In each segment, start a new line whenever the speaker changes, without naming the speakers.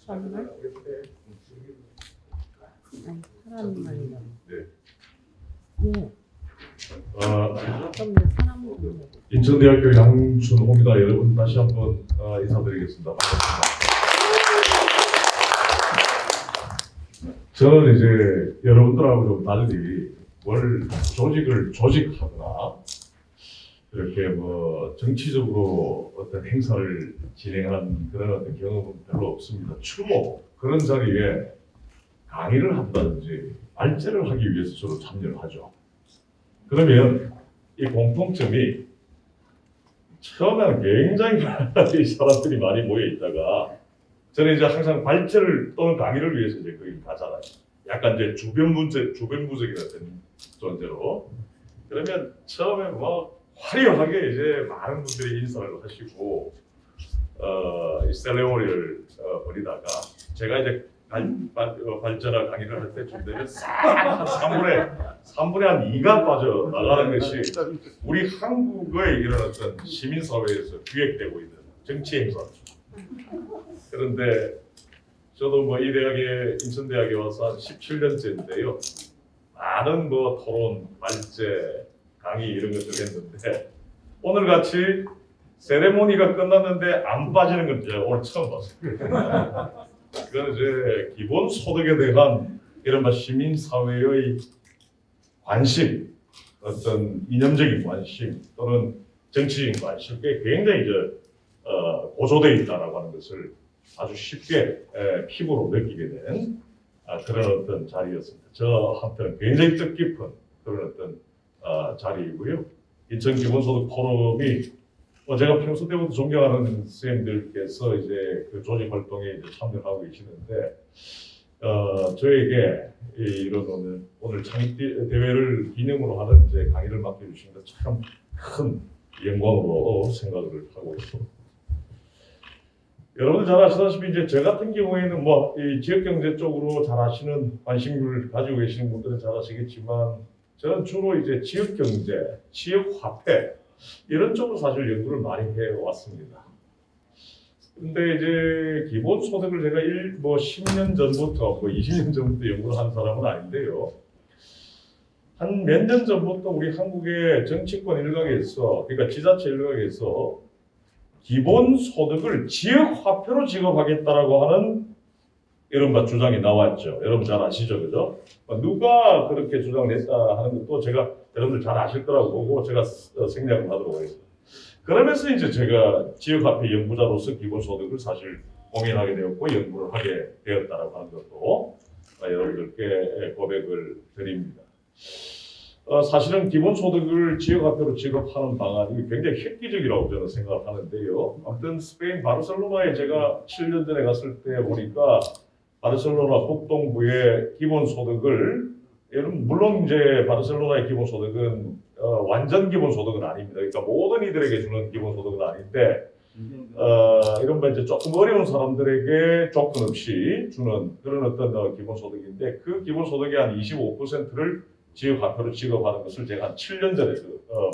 선물? 사람 말이야.
네.
네. 좀 사람
인천대학교 양춘호입니다. 여러분 다시 한번 인사드리겠습니다. 반갑습니다. 저는 이제 여러분들하고 좀 달리 뭘 조직을 조직하거나 이렇게 뭐 정치적으로 어떤 행사를 진행하는 그런 어떤 경험은 별로 없습니다. 주로 그런 자리에 강의를 한다든지 발제를 하기 위해서 주로 참여를 하죠. 그러면 이 공통점이 처음에는 굉장히 많은 사람들이 많이 모여 있다가 저는 이제 항상 발제를 또는 강의를 위해서 이제 거기 가잖아요. 약간 이제 주변부적인 어떤 존재로. 그러면 처음에 뭐 화려하게 이제 많은 분들이 인사를 하시고 이 셀레모니를 벌이다가 제가 이제 발제나 강의를 할 때쯤 되면 싹 한 3분의 한 2가 빠져나가는 것이 우리 한국의 이런 어떤 시민사회에서 기획되고 있는 정치 행사죠. 그런데 저도 뭐 이 대학에 인천대학에 와서 한 17년째인데요. 많은 뭐 토론, 발제, 강의 이런 것들 했는데 오늘 같이 세레모니가 끝났는데 안 빠지는 건 제가 오늘 처음 봤어요. 그건 이제 기본 소득에 대한 이른바 시민 사회의 관심, 어떤 이념적인 관심 또는 정치적인 관심에 굉장히 고조되어 있다라고 하는 것을 아주 쉽게 피부로 느끼게 된 그런 어떤 자리였습니다. 저 한테는 굉장히 뜻깊은 그런 어떤 자리이고요. 인천 기본소득 포럼이 제가 평소 때부터 존경하는 선생님들께서 이제 그 조직 활동에 이제 참여하고 계시는데, 저에게 이런 오늘 창립 대회를 기념으로 하는 이제 강의를 맡겨주신 것 참 큰 영광으로 생각을 하고 있습니다. 여러분들 잘 아시다시피 이제 저 같은 경우에는 뭐 이 지역 경제 쪽으로 잘 아시는 관심을 가지고 계시는 분들은 잘 아시겠지만 저는 주로 이제 지역 경제, 지역 화폐 이런 쪽으로 사실 연구를 많이 해왔습니다. 근데 이제 기본 소득을 제가 10년 전부터, 20년 전부터 연구를 한 사람은 아닌데요. 한 몇 년 전부터 우리 한국의 정치권 일각에서, 그러니까 지자체 일각에서 기본 소득을 지역 화폐로 지급하겠다라고 하는 이른바 주장이 나왔죠. 여러분 잘 아시죠, 그죠? 누가 그렇게 주장냈다 하는 것도 제가 여러분들 잘 아실 거라고 보고 제가 생략을 하도록 하겠습니다. 그러면서 이제 제가 지역화폐 연구자로서 기본소득을 사실 고민하게 되었고 연구를 하게 되었다라고 하는 것도 여러분들께 고백을 드립니다. 사실은 기본소득을 지역화폐로 지급하는 방안이 굉장히 획기적이라고 저는 생각을 하는데요. 아무튼 스페인 바르셀로나에 제가 7년 전에 갔을 때 보니까 바르셀로나 북동부의 기본소득을 물론 이제 바르셀로나의 기본소득은 완전 기본소득은 아닙니다. 그러니까 모든 이들에게 주는 기본소득은 아닌데 이른바 이제 조금 어려운 사람들에게 조건 없이 주는 그런 어떤 기본소득인데 그 기본소득의 한 25%를 지역화폐로 지급하는 것을 제가 한 7년 전에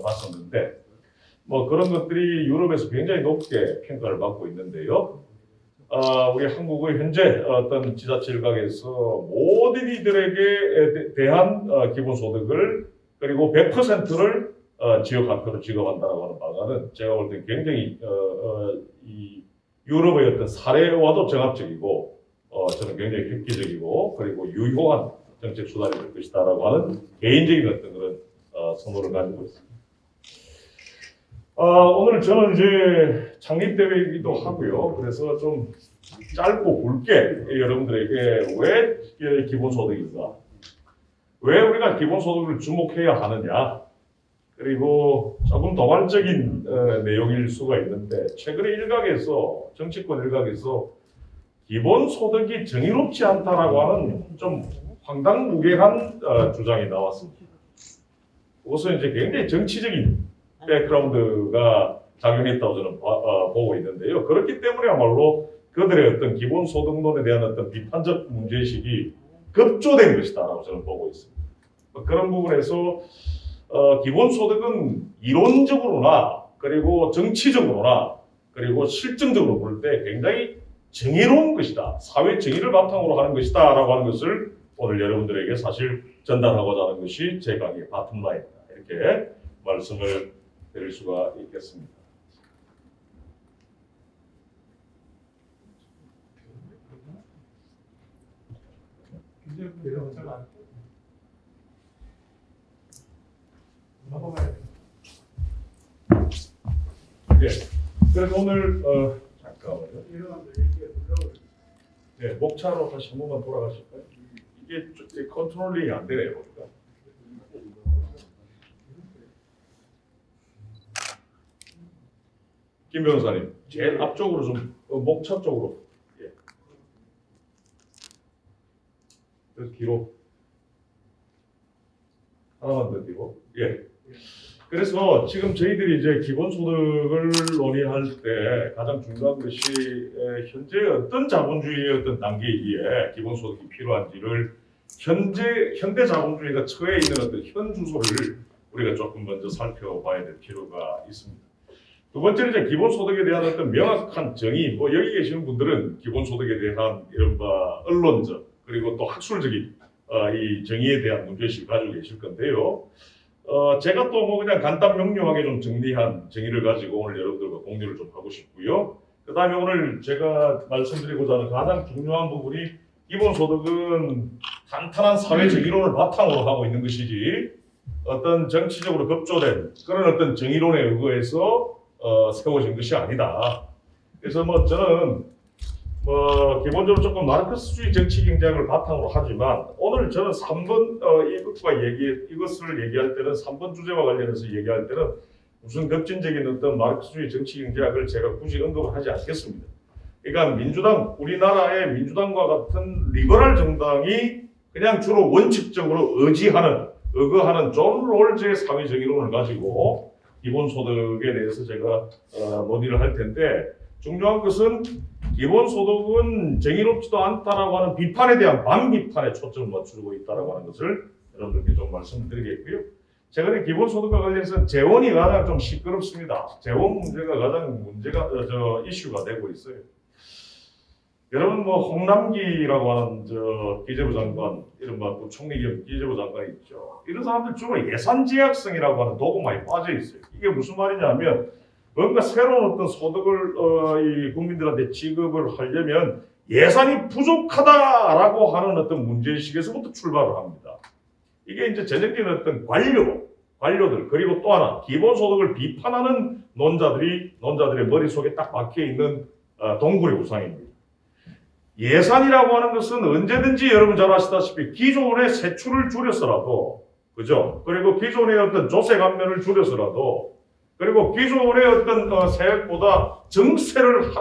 봤었는데 뭐 그런 것들이 유럽에서 굉장히 높게 평가를 받고 있는데요. 우리 한국의 현재 어떤 지자체 일각에서 모든 이들에게 대한 기본소득을 그리고 100%를 지역화폐로 지급한다고 하는 방안은 제가 볼 때 굉장히 이 유럽의 어떤 사례와도 정합적이고 저는 굉장히 획기적이고 그리고 유효한 정책 수단이 될 것이다라고 하는 개인적인 어떤 그런 선호를 가지고 있습니다. 오늘 저는 이제 창립대회이기도 하고요. 그래서 좀 짧고 굵게 여러분들에게 왜 기본소득인가, 왜 우리가 기본소득을 주목해야 하느냐, 그리고 조금 도발적인 내용일 수가 있는데 최근에 일각에서 정치권 일각에서 기본소득이 정의롭지 않다라고 하는 좀 황당무계한 주장이 나왔습니다. 그것은 이제 굉장히 정치적인 백그라운드가 작용했다고 저는 보고 있는데요. 그렇기 때문에야말로 그들의 어떤 기본소득론에 대한 어떤 비판적 문제의식이 급조된 것이다라고 저는 보고 있습니다. 그런 부분에서 기본소득은 이론적으로나 그리고 정치적으로나 그리고 실증적으로 볼 때 굉장히 정의로운 것이다. 사회 정의를 바탕으로 하는 것이다. 라고 하는 것을 오늘 여러분들에게 사실 전달하고자 하는 것이 제 강의의 바텀라인입니다. 이렇게 말씀을 드릴 수가 있겠습니다. 예. 그래서 오늘 잠깐만요. 네, 목차로 다시 한 번만 돌아가실까요? 이게 컨트롤링이 안 되네요. 보니까. 김 변호사님, 제일 앞쪽으로 좀 목차 쪽으로. 예. 그래서 뒤로 하나만 더 뒤로. 예. 그래서 지금 저희들이 이제 기본소득을 논의할 때 가장 중요한 것이 현재 어떤 자본주의의 어떤 단계에 기본소득이 필요한지를 현대 자본주의가 처해 있는 어떤 현 주소를 우리가 조금 먼저 살펴봐야 될 필요가 있습니다. 두 번째는 이제 기본소득에 대한 어떤 명확한 정의, 뭐 여기 계시는 분들은 기본소득에 대한 이른바 언론적 그리고 또 학술적인 이 정의에 대한 문제의식을 가지고 계실 건데요. 제가 또 뭐 그냥 간단 명료하게 좀 정리한 정의를 가지고 오늘 여러분들과 공유를 좀 하고 싶고요. 그 다음에 오늘 제가 말씀드리고자 하는 가장 중요한 부분이 기본소득은 탄탄한 사회적 이론을 바탕으로 하고 있는 것이지 어떤 정치적으로 급조된 그런 어떤 정의론에 의거해서 세워진 것이 아니다. 그래서 뭐 저는 뭐 기본적으로 조금 마르크스주의 정치 경쟁을 바탕으로 하지만 오늘 저는 3번 이것을 얘기할 때는 3번 주제와 관련해서 얘기할 때는 무슨 급진적인 어떤 마르크스주의 정치 경제학을 제가 굳이 언급을 하지 않겠습니다. 그러니까 민주당, 우리나라의 민주당과 같은 리버럴 정당이 그냥 주로 원칙적으로 의거하는 존 롤즈의 사회 정의론을 가지고 기본소득에 대해서 제가 논의를 할 텐데 중요한 것은 기본소득은 정의롭지도 않다라고 하는 비판에 대한 반비판에 초점을 맞추고 있다라고 하는 것을 여러분들께 좀 말씀드리겠고요. 최근에 기본소득과 관련해서 재원이 가장 좀 시끄럽습니다. 재원 문제가 가장 이슈가 되고 있어요. 여러분 뭐 홍남기라고 하는 기재부 장관, 이른바 부총리 겸 기재부 장관이 있죠. 이런 사람들 주로 예산제약성이라고 하는 도구만이 빠져 있어요. 이게 무슨 말이냐면 뭔가 새로운 어떤 소득을 이 국민들한테 지급을 하려면 예산이 부족하다라고 하는 어떤 문제의식에서부터 출발을 합니다. 이게 이제 전형적인 어떤 관료들 그리고 또 하나 기본소득을 비판하는 논자들의 머릿속에 딱 박혀있는 동굴의 우상입니다. 예산이라고 하는 것은 언제든지 여러분 잘 아시다시피 기존의 세출을 줄여서라도 그죠? 그리고 기존의 어떤 조세 감면을 줄여서라도 그리고 기존의 어떤 세액보다 정세를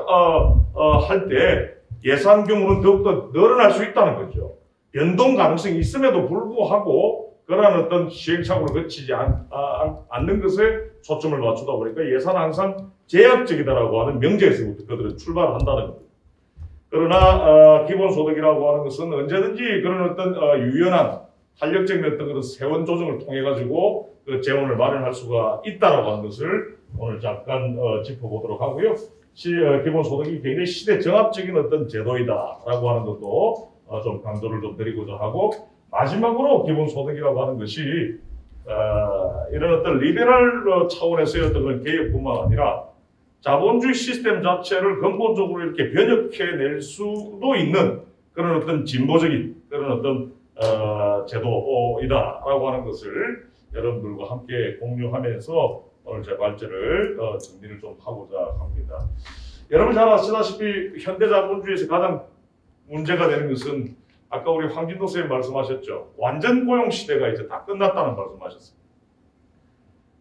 할 때 예산 규모는 더욱더 늘어날 수 있다는 거죠. 변동 가능성이 있음에도 불구하고 그러한 어떤 시행착오를 거치지 않는 것에 초점을 맞추다 보니까 예산은 항상 제약적이다라고 하는 명제에서부터 그들은 출발을 한다는 겁니다. 그러나 기본소득이라고 하는 것은 언제든지 그런 어떤 유연한 탄력적인 어떤 그런 세원 조정을 통해 가지고 그 재원을 마련할 수가 있다라고 하는 것을 오늘 잠깐 짚어보도록 하고요. 기본소득이 굉장히 시대 정합적인 어떤 제도이다라고 하는 것도 좀 강조를 좀 드리고자 하고 마지막으로 기본소득이라고 하는 것이 이런 어떤 리베럴 차원에서의 어떤 그런 개혁뿐만 아니라 자본주의 시스템 자체를 근본적으로 이렇게 변혁해낼 수도 있는 그런 어떤 진보적인 그런 어떤 제도이다라고 하는 것을 여러분들과 함께 공유하면서 오늘 제 발제를 정리를 좀 하고자 합니다. 여러분 잘 아시다시피 현대 자본주의에서 가장 문제가 되는 것은 아까 우리 황진도 선생님 말씀하셨죠. 완전 고용 시대가 이제 다 끝났다는 말씀하셨습니다.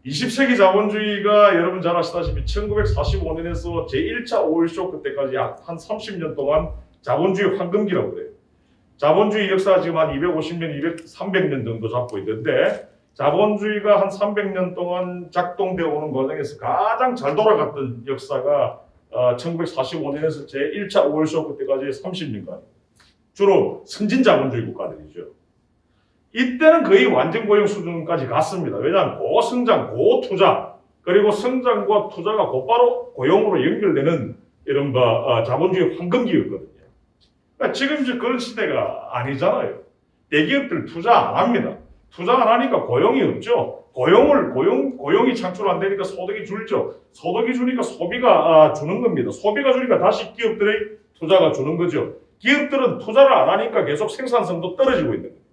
20세기 자본주의가 여러분 잘 아시다시피 1945년에서 제1차 오일 쇼크 때까지 약 한 30년 동안 자본주의 황금기라고 그래요. 자본주의 역사가 지금 한 250년, 300년 정도 잡고 있는데 자본주의가 한 300년 동안 작동되어 오는 과정에서 가장 잘 돌아갔던 역사가 1945년에서 제1차 오일 쇼크 때까지 30년간 주로 선진 자본주의 국가들이죠. 이때는 거의 완전 고용 수준까지 갔습니다. 왜냐하면 고성장, 고투자, 그리고 성장과 투자가 곧바로 고용으로 연결되는 이른바 자본주의 황금기였거든요. 그러니까 지금 이제 그런 시대가 아니잖아요. 대기업들 투자 안 합니다. 투자 안 하니까 고용이 없죠. 고용이 창출 안 되니까 소득이 줄죠. 소득이 주니까 소비가 주는 겁니다. 소비가 주니까 다시 기업들의 투자가 주는 거죠. 기업들은 투자를 안 하니까 계속 생산성도 떨어지고 있는 거예요.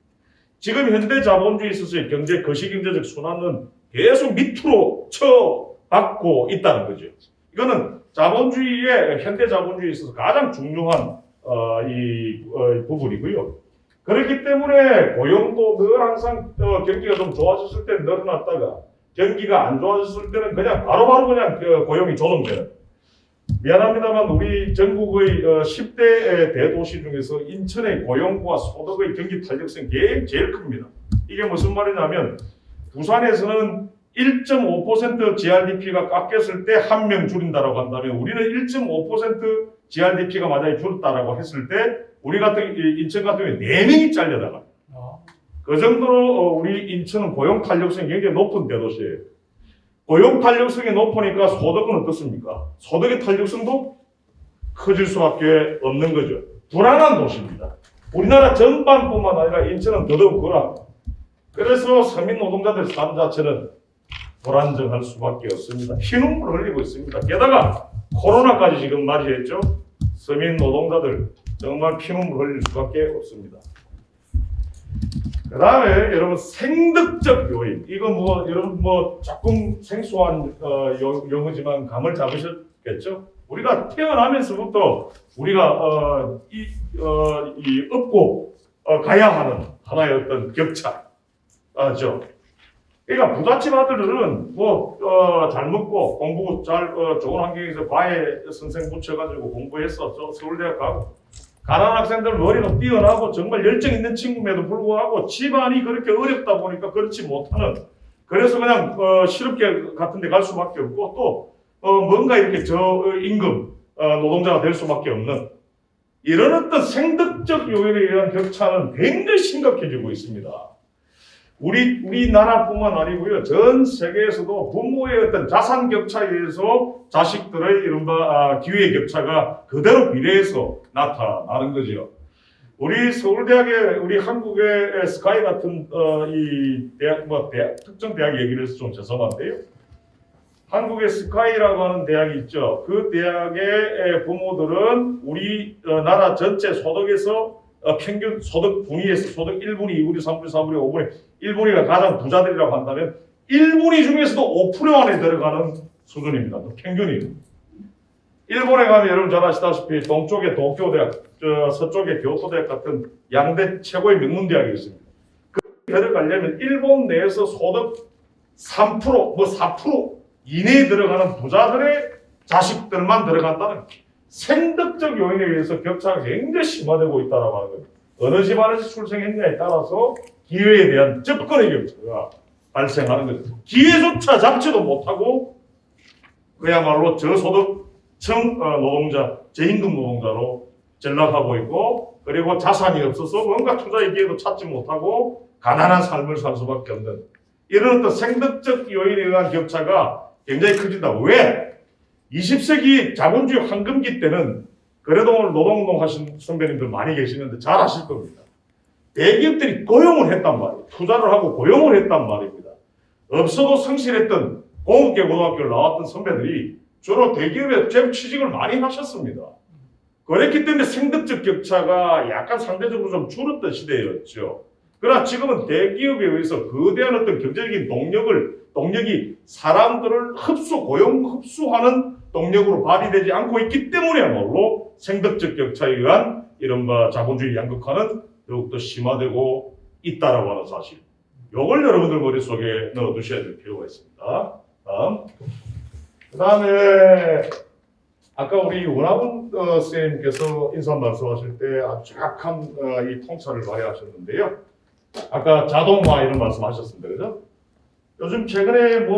지금 현대 자본주의에 있어서의 거시경제적 순환은 계속 밑으로 쳐박고 있다는 거죠. 이거는 현대 자본주의에 있어서 가장 중요한 부분이고요. 그렇기 때문에 고용도 늘 항상 경기가 좀 좋아졌을 때 늘어났다가 경기가 안 좋아졌을 때는 그냥 바로바로 그냥 고용이 조정되는. 미안합니다만 우리 전국의 10대 대도시 중에서 인천의 고용과 소득의 경기 탄력성이 제일 큽니다. 이게 무슨 말이냐면 부산에서는 1.5% GRDP가 깎였을 때 한 명 줄인다라고 한다면 우리는 1.5% GRDP가 만약에 줄었다라고 했을 때 인천 같은 경우에 4명이 잘려나갑니다. 그 정도로 우리 인천은 고용 탄력성이 굉장히 높은 대도시예요. 고용 탄력성이 높으니까 소득은 어떻습니까? 소득의 탄력성도 커질 수밖에 없는 거죠. 불안한 도시입니다. 우리나라 전반뿐만 아니라 인천은 더더욱 그렇습니다. 그래서 서민 노동자들 삶 자체는 불안정할 수밖에 없습니다. 피눈물을 흘리고 있습니다. 게다가 코로나까지 지금 맞이했죠. 서민 노동자들 정말 피눈물 흘릴 수밖에 없습니다. 그 다음에 여러분 생득적 요인, 이거 여러분 조금 생소한 용어지만 감을 잡으셨겠죠? 우리가 태어나면서부터 우리가 업고 가야 하는 하나의 어떤 격차죠. 그러니까 부잣집 아들들은 잘 먹고 공부 좋은 환경에서 과외 선생 붙여가지고 공부해서 서울대학 가고, 가난한 학생들 머리가 뛰어나고 정말 열정 있는 친구임에도 불구하고 집안이 그렇게 어렵다 보니까 그렇지 못하는, 그래서 그냥 실업계 같은 데 갈 수밖에 없고 또 뭔가 이렇게 저임금 노동자가 될 수밖에 없는 이런 어떤 생득적 요인에 의한 격차는 굉장히 심각해지고 있습니다. 우리나라뿐만 아니고요, 전 세계에서도 부모의 어떤 자산 격차에 의해서 자식들의 이른바 기회 격차가 그대로 비례해서 나타나는 거죠. 우리 서울대학의, 우리 한국의 스카이 같은 이 대학, 특정 대학 얘기를 해서 좀 죄송한데요. 한국의 스카이라고 하는 대학이 있죠. 그 대학의 부모들은 우리 나라 전체 소득에서 평균 소득 분위에서 소득 1분위, 2분위, 3분위, 4분위, 5분위, 1분위가 가장 부자들이라고 한다면 1분위 중에서도 5% 안에 들어가는 수준입니다. 평균이에요. 일본에 가면 여러분 잘 아시다시피 동쪽에 도쿄대학, 서쪽에 교토대학 같은 양대 최고의 명문대학이 있습니다. 그 들어가려면 일본 내에서 소득 3%, 4% 이내에 들어가는 부자들의 자식들만 들어간다는 생득적 요인에 의해서 격차가 굉장히 심화되고 있다고 하는 거예요. 어느 집안에서 출생했냐에 따라서 기회에 대한 접근의 격차가 발생하는 거죠. 기회조차 잡지도 못하고 그야말로 저소득층 노동자, 저임금 노동자로 전락하고 있고, 그리고 자산이 없어서 뭔가 투자의 기회도 찾지 못하고 가난한 삶을 살 수밖에 없는 이런 어떤 생득적 요인에 의한 격차가 굉장히 커진다. 왜? 20세기 자본주의 황금기 때는 그래도 오늘 노동운동 하신 선배님들 많이 계시는데 잘 아실 겁니다. 대기업들이 고용을 했단 말이에요. 투자를 하고 고용을 했단 말입니다. 없어도 성실했던 공업계 고등학교를 나왔던 선배들이 주로 대기업에 취직을 많이 하셨습니다. 그랬기 때문에 생득적 격차가 약간 상대적으로 좀 줄었던 시대였죠. 그러나 지금은 대기업에 의해서 거대한 어떤 경제적인 동력이 사람들을 고용 흡수하는 동력으로 발휘되지 않고 있기 때문에야말로 생득적 격차에 의한 이른바 자본주의 양극화는 더욱더 심화되고 있다라고 하는 사실. 이걸 여러분들 머릿속에 넣어두셔야 될 필요가 있습니다. 그 다음에 아까 우리 원하훈 선생님께서 인사 말씀하실 때 아주 정확한 이 통찰을 발휘하셨는데요. 아까 자동화 이런 말씀하셨습니다. 그죠? 요즘 최근에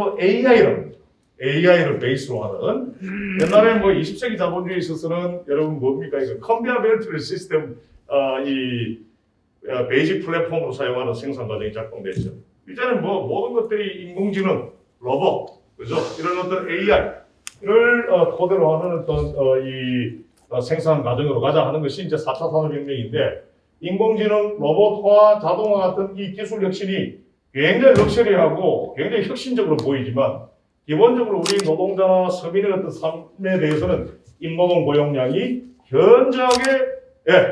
AI를 베이스로 하는, 옛날에 20세기 자본주의에 있어서는 여러분 뭡니까? 이거 컨베이어 벨트 시스템, 베이직 플랫폼으로 사용하는 생산 과정이 작동됐죠. 이제는 모든 것들이 인공지능, 로봇, 그죠? 이런 어떤 AI를 토대로 하는 어떤 생산 과정으로 가자 하는 것이 이제 4차 산업혁명인데 인공지능, 로봇화, 자동화 같은 이 기술 혁신이 굉장히 럭셔리하고 굉장히 혁신적으로 보이지만 기본적으로 우리 노동자나 서민의 어떤 삶에 대해서는 인노동 고용량이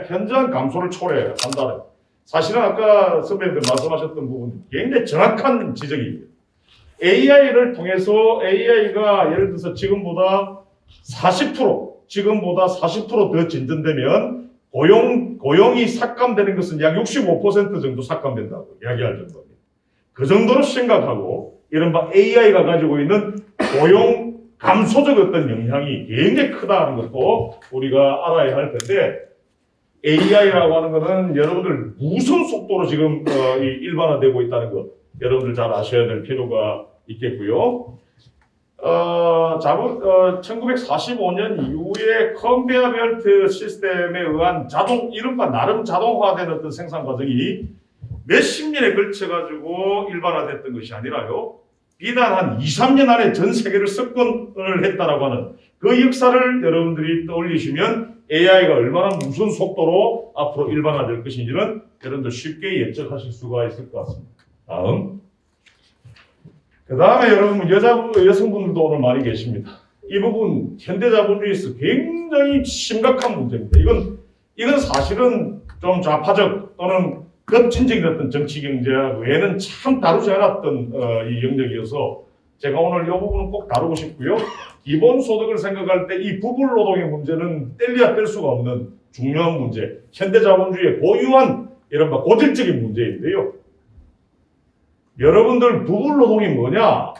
현저한 감소를 초래한다는 사실은 아까 선배님들 말씀하셨던 부분 굉장히 정확한 지적입니다. AI를 통해서 AI가 예를 들어서 지금보다 40% 더 진전되면 고용이 삭감되는 것은 약 65% 정도 삭감된다고 이야기할 정도입니다. 그 정도로 심각하고 이른바 AI가 가지고 있는 고용 감소적 어떤 영향이 굉장히 크다는 것도 우리가 알아야 할 텐데 AI라고 하는 것은 여러분들 무슨 속도로 지금 일반화되고 있다는 것 여러분들 잘 아셔야 될 필요가 있겠고요. 1945년 이후에 컨베어 벨트 시스템에 의한 이른바 나름 자동화된 어떤 생산 과정이 몇십 년에 걸쳐가지고 일반화됐던 것이 아니라요. 비단 한 2, 3년 안에 전 세계를 석권을 했다라고 하는 그 역사를 여러분들이 떠올리시면 AI가 얼마나 무슨 속도로 앞으로 일반화될 것인지는 여러분들 쉽게 예측하실 수가 있을 것 같습니다. 다음. 그 다음에 여러분 여성분들도 오늘 많이 계십니다. 이 부분 현대자본주의에서 굉장히 심각한 문제입니다. 이건 사실은 좀 좌파적 또는 급진적인 어떤 정치 경제학 외에는 참 다루지 않았던 이 영역이어서 제가 오늘 이 부분은 꼭 다루고 싶고요. 기본소득을 생각할 때 이 부불노동의 문제는 뗄래야 뗄 수가 없는 중요한 문제, 현대자본주의의 고유한 이른바 고질적인 문제인데요. 여러분들 부불노동이 뭐냐?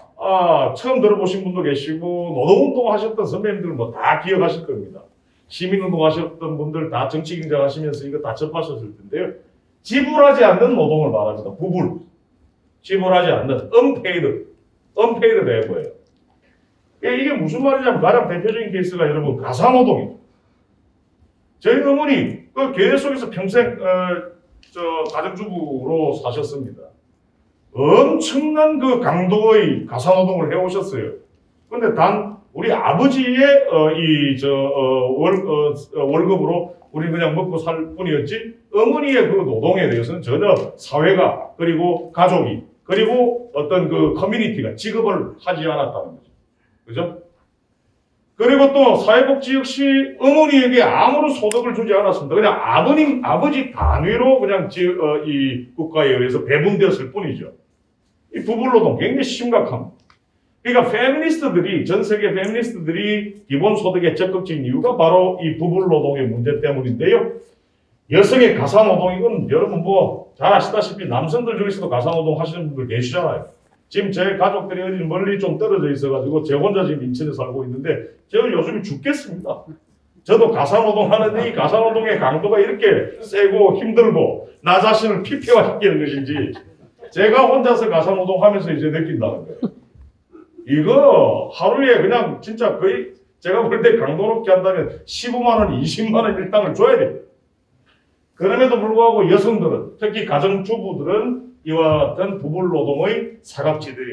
처음 들어보신 분도 계시고 노동운동 하셨던 선배님들 뭐 다 기억하실 겁니다. 시민운동 하셨던 분들 다 정치경제 하시면서 이거 다 접하셨을 텐데요. 지불하지 않는 노동을 말합니다. 부불. 지불하지 않는 unpaid 레버예요. 이게 무슨 말이냐면 가장 대표적인 케이스가 여러분 가사노동입니다. 저희 어머니 그 교회 속에서 평생 가정주부로 사셨습니다. 엄청난 그 강도의 가사노동을 해오셨어요. 근데 단 우리 아버지의 월급으로 우리 그냥 먹고 살 뿐이었지 어머니의 그 노동에 대해서는 전혀 사회가 그리고 가족이 그리고 어떤 그 커뮤니티가 지급을 하지 않았다는 거죠. 그죠? 그리고 또 사회복지 역시 어머니에게 아무런 소득을 주지 않았습니다. 그냥 아버지 단위로 그냥 이 국가에 의해서 배분되었을 뿐이죠. 이 부불노동 굉장히 심각합니다. 그러니까 전 세계 페미니스트들이 기본소득에 적극적인 이유가 바로 이 부불노동의 문제 때문인데요. 여성의 가사노동, 이건 여러분 뭐 잘 아시다시피 남성들 중에서도 가사노동 하시는 분들 계시잖아요. 지금 제 가족들이 어디 멀리 좀 떨어져 있어가지고 제 혼자 지금 인천에 살고 있는데 제가 요즘에 죽겠습니다. 저도 가사노동 하는데 이 가사노동의 강도가 이렇게 세고 힘들고 나 자신을 피폐화시키는 것인지 제가 혼자서 가사노동 하면서 이제 느낀다는 거예요. 이거 하루에 그냥 진짜 거의 제가 볼 때 강도 높게 한다면 15만 원, 20만 원 일당을 줘야 돼요. 그럼에도 불구하고 여성들은 특히 가정주부들은 이와 같은 부불노동의 사각지대에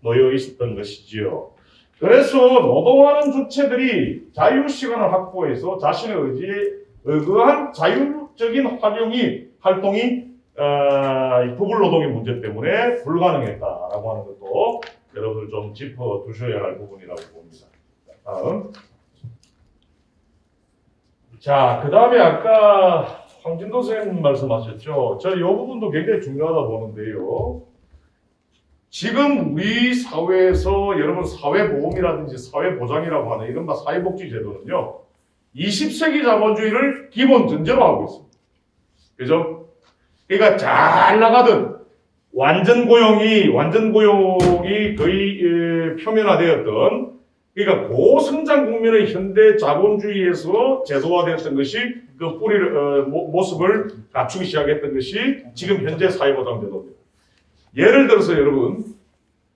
놓여 있었던 것이지요. 그래서 노동하는 주체들이 자유시간을 확보해서 자신의 의지에 의거한 자율적인 활동이 부불노동의 문제 때문에 불가능했다라고 하는 것도 여러분들 좀 짚어두셔야 할 부분이라고 봅니다. 다음. 자, 그 다음에 아까 황진도 선생님 말씀하셨죠. 저 이 부분도 굉장히 중요하다 보는데요. 지금 우리 사회에서 여러분 사회보험이라든지 사회보장이라고 하는 이른바 사회복지 제도는요. 20세기 자본주의를 기본 전제로 하고 있습니다. 그죠? 그러니까 잘 나가던 완전 고용이 거의 표면화되었던 그러니까 고성장 국면의 현대 자본주의에서 제도화되었던 것이 그 모습을 갖추기 시작했던 것이 지금 현재 사회보장 제도입니다. 예를 들어서 여러분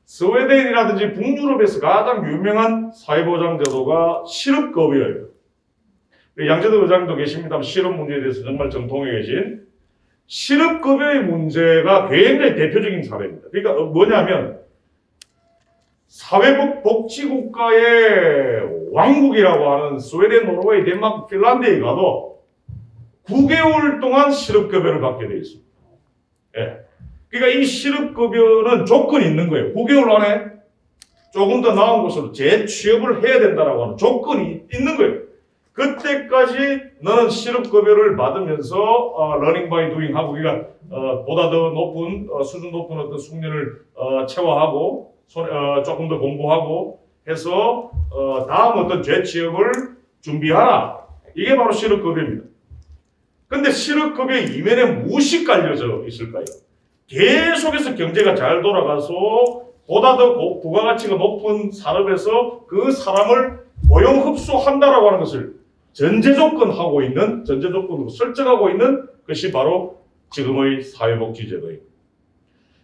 스웨덴이라든지 북유럽에서 가장 유명한 사회보장 제도가 실업급여예요. 양재덕 의장도 계십니다만 실업 문제에 대해서 정말 정통해 계신 실업급여의 문제가 굉장히 대표적인 사례입니다. 그러니까 뭐냐면 사회복지국가의 왕국이라고 하는 스웨덴, 노르웨이, 덴마크, 핀란드에 가도 9개월 동안 실업급여를 받게 되어 있습니다. 예. 그러니까 이 실업급여는 조건이 있는 거예요. 9개월 안에 조금 더 나은 곳으로 재취업을 해야 된다라고 하는 조건이 있는 거예요. 그때까지 너는 실업급여를 받으면서 러닝 바이 두잉 하고 그러니까 보다 더 높은 수준 높은 어떤 숙련을 채워하고 조금 더 공부하고 해서 다음 어떤 재취업을 준비하라. 이게 바로 실업급여입니다. 근데 실업급여 이면에 무엇이 깔려져 있을까요? 계속해서 경제가 잘 돌아가서 보다 더 부가가치가 높은 산업에서 그 사람을 고용 흡수한다라고 하는 것을 전제 조건으로 설정하고 있는 것이 바로 지금의 사회복지제도입니다.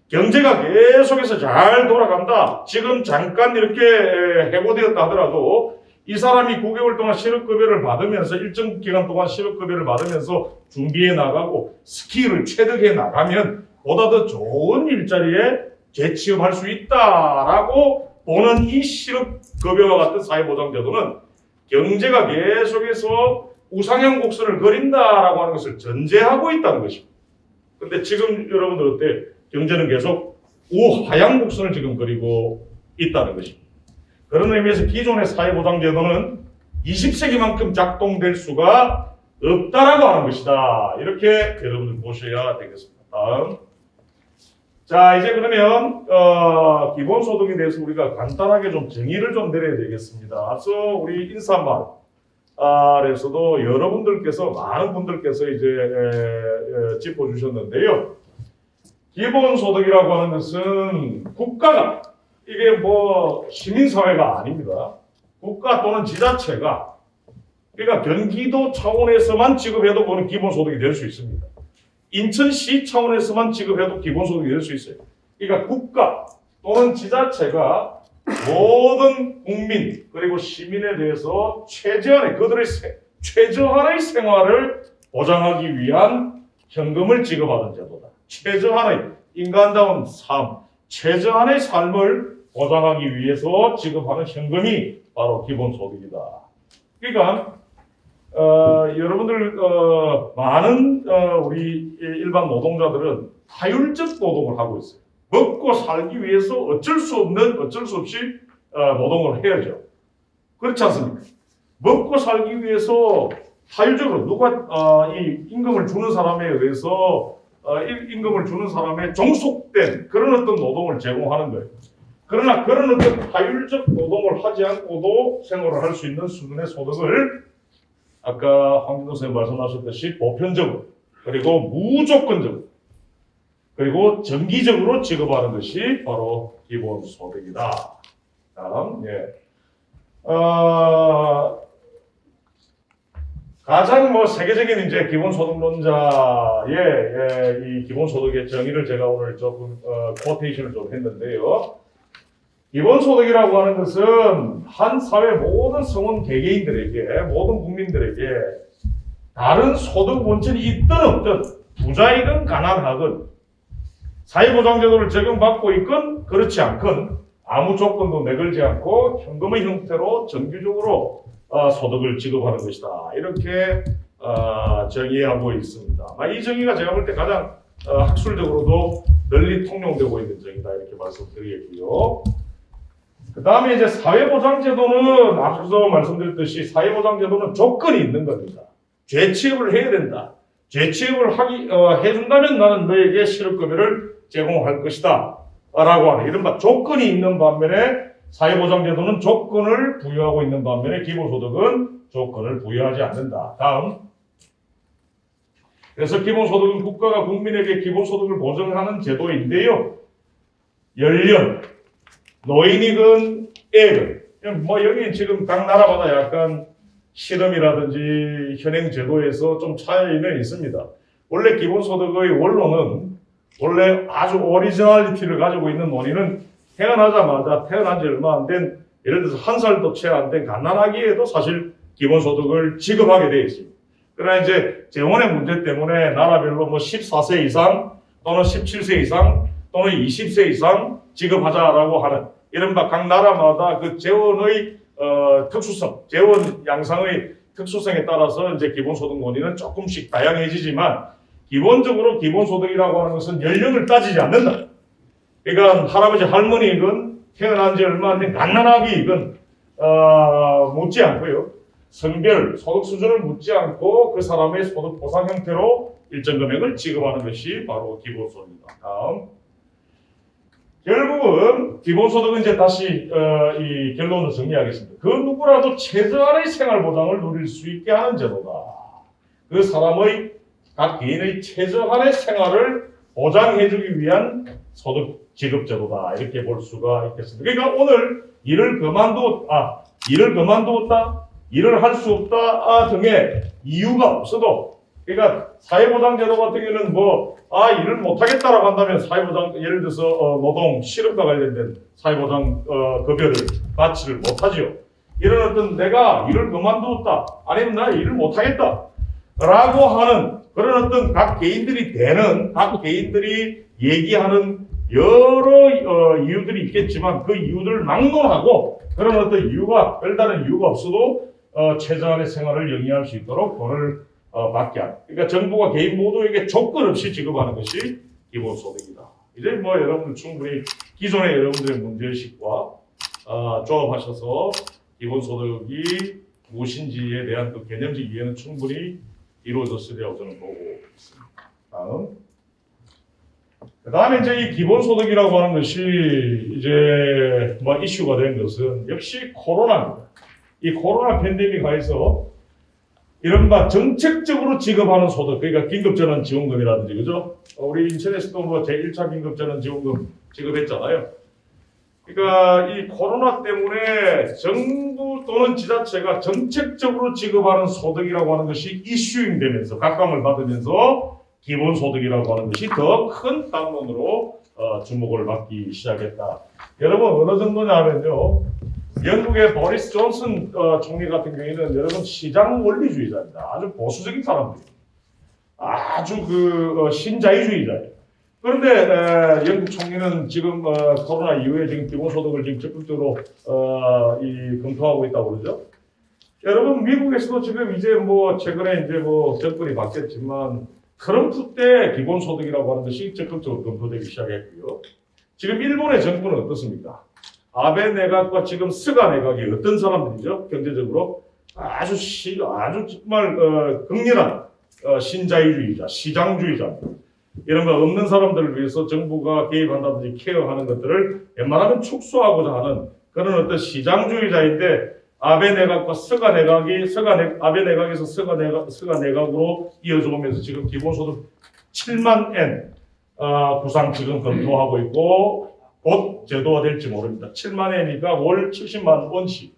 경제가 계속해서 잘 돌아간다. 지금 잠깐 이렇게 해고되었다 하더라도 이 사람이 9개월 동안 실업급여를 받으면서 일정 기간 동안 실업급여를 받으면서 준비해 나가고 스킬을 체득해 나가면 보다 더 좋은 일자리에 재취업할 수 있다라고 보는 이 실업급여와 같은 사회보장제도는 경제가 계속해서 우상향 곡선을 그린다라고 하는 것을 전제하고 있다는 것입니다. 근데 지금 여러분들 어때? 경제는 계속 우하향 곡선을 지금 그리고 있다는 것입니다. 그런 의미에서 기존의 사회보장제도는 20세기만큼 작동될 수가 없다라고 하는 것이다. 이렇게 여러분들 보셔야 되겠습니다. 다음. 자, 이제 그러면 기본소득에 대해서 우리가 간단하게 좀 정의를 좀 내려야 되겠습니다. 앞서 우리 인사말에서도 여러분들께서 많은 분들께서 이제 짚어주셨는데요. 기본소득이라고 하는 것은 국가가 이게 뭐 시민사회가 아닙니다. 국가 또는 지자체가 그러니까 경기도 차원에서만 지급해도 그는 기본소득이 될 수 있습니다. 인천시 차원에서만 지급해도 기본소득이 될 수 있어요. 그러니까 국가 또는 지자체가 모든 국민 그리고 시민에 대해서 그들의 최저한의 생활을 보장하기 위한 현금을 지급하는 제도다. 최저한의 인간다운 삶, 최저한의 삶을 보장하기 위해서 지급하는 현금이 바로 기본소득이다. 그러니까 여러분들 많은 우리 일반 노동자들은 타율적 노동을 하고 있어요. 먹고 살기 위해서 어쩔 수 없이 노동을 해야죠. 그렇지 않습니까? 먹고 살기 위해서 타율적으로 누가 이 임금을 주는 사람에 의해서 임금을 주는 사람의 종속된 그런 어떤 노동을 제공하는 거예요. 그러나 그런 어떤 타율적 노동을 하지 않고도 생활을 할 수 있는 수준의 소득을 아까 황진도 선생님 말씀하셨듯이 보편적으로 그리고 무조건적으로 그리고 정기적으로 지급하는 것이 바로 기본소득이다. 다음, 가장 뭐 세계적인 이제 기본소득론자의 이 기본소득의 정의를 제가 오늘 조금 코테이션을 좀 했는데요. 기본소득이라고 하는 것은 한 사회 모든 성원 개개인들에게 모든 국민들에게 다른 소득 원천이 있든 없든 부자이든 가난하든 사회보장제도를 적용받고 있건 그렇지 않건 아무 조건도 내걸지 않고 현금의 형태로 정기적으로 소득을 지급하는 것이다. 이렇게 정의하고 있습니다. 이 정의가 제가 볼 때 가장 학술적으로도 널리 통용되고 있는 정의다. 이렇게 말씀드리겠고요. 그 다음에 이제 사회보장제도는 앞서 말씀드렸듯이 사회보장제도는 조건이 있는 겁니다. 재취업을 해야 된다. 재취업을 해준다면 나는 너에게 실업급여를 제공할 것이다. 라고 하는 이른바 조건이 있는 반면에 사회보장제도는 조건을 부여하고 있는 반면에 기본소득은 조건을 부여하지 않는다. 다음. 그래서 기본소득은 국가가 국민에게 기본소득을 보장하는 제도인데요. 연령, 노인이건 애건 뭐 여기 지금 각 나라마다 약간 실험이라든지 현행 제도에서 좀 차이는 있습니다. 원래 기본소득의 원로는 원래 아주 오리지널리티를 가지고 있는 논의는 태어나자마자 태어난 지 얼마 안 된 예를 들어서 한 살도 채 안 된 갓난아기에도 사실 기본소득을 지급하게 되어 있습니다. 그러나 이제 재원의 문제 때문에 나라별로 뭐 14세 이상 또는 17세 이상 또는 20세 이상 지급하자라고 하는 이른바 각 나라마다 그 재원의 특수성, 재원 양상의 특수성에 따라서 이제 기본소득 논의는 조금씩 다양해지지만 기본적으로 기본소득이라고 하는 것은 연령을 따지지 않는다. 그러니까 할아버지 할머니이건 태어난 지 얼마 안 된 갓난아기이건 묻지 않고요. 성별, 소득 수준을 묻지 않고 그 사람의 소득 보상 형태로 일정 금액을 지급하는 것이 바로 기본소득입니다. 다음. 결국은 기본소득은 이제 다시 이 결론을 정리하겠습니다. 그 누구라도 최저한의 생활보장을 누릴 수 있게 하는 제도다. 그 사람의 각 개인의 최저한의 생활을 보장해주기 위한 소득 지급 제도다. 이렇게 볼 수가 있겠습니다. 그러니까 오늘 일을 그만두었다, 일을 할 수 없다 등의 이유가 없어도, 그러니까 사회보장제도 같은 경우는 일을 못하겠다라고 한다면 사회보장, 예를 들어서 노동, 실업과 관련된 사회보장 급여를 받지를 못하지요. 이런 어떤 내가 일을 그만두었다, 아니면 나 일을 못하겠다 라고 하는 그런 어떤 각 개인들이 얘기하는 여러 이유들이 있겠지만 그 이유들을 막론하고 그런 어떤 이유가, 별다른 이유가 없어도 최저한의 생활을 영위할 수 있도록 돈을 받게 하는. 그러니까 정부가 개인 모두에게 조건 없이 지급하는 것이 기본소득이다. 이제 여러분들 충분히 기존의 여러분들의 문제의식과 조합하셔서 기본소득이 무엇인지에 대한 그 개념적 이해는 충분히 이루어졌으리라고 저는 보고 있습니다. 다음. 그 다음에 이제 이 기본소득이라고 하는 것이 이제 이슈가 된 것은 역시 코로나입니다. 이 코로나 팬데믹 하에서 이른바 정책적으로 지급하는 소득, 그러니까 긴급전환지원금이라든지, 그죠? 우리 인천에서도 제1차 긴급전환지원금 지급했잖아요. 그러니까 이 코로나 때문에 정부 또는 지자체가 정책적으로 지급하는 소득이라고 하는 것이 이슈잉되면서 각광을 받으면서 기본소득이라고 하는 것이 더 큰 담론으로 주목을 받기 시작했다. 여러분 어느 정도냐 하면요. 영국의 보리스 존슨 총리 같은 경우에는 여러분 시장 원리주의자입니다. 아주 보수적인 사람들이에요. 아주 신자유주의자예요. 그런데 영국 총리는 지금 코로나 이후에 지금 기본소득을 지금 적극적으로 검토하고 있다고 그러죠. 여러분 미국에서도 지금 이제 최근에 이제 정권이 바뀌었지만 트럼프 때 기본소득이라고 하는 것이 적극적으로 검토되기 시작했고요. 지금 일본의 정부는 어떻습니까? 아베 내각과 지금 스가 내각이 어떤 사람들이죠? 경제적으로 아주 정말 극렬한 신자유주의자, 시장주의자 이런 거 없는 사람들을 위해서 정부가 개입한다든지 케어하는 것들을 웬만하면 축소하고자 하는 그런 어떤 시장주의자인데 아베 내각과 아베 내각에서 스가 내각으로 이어져 오면서 지금 기본소득 7만 엔 구상 지금 검토하고 있고 곧 제도화될지 모릅니다. 7만 엔이니까 월 70만 원씩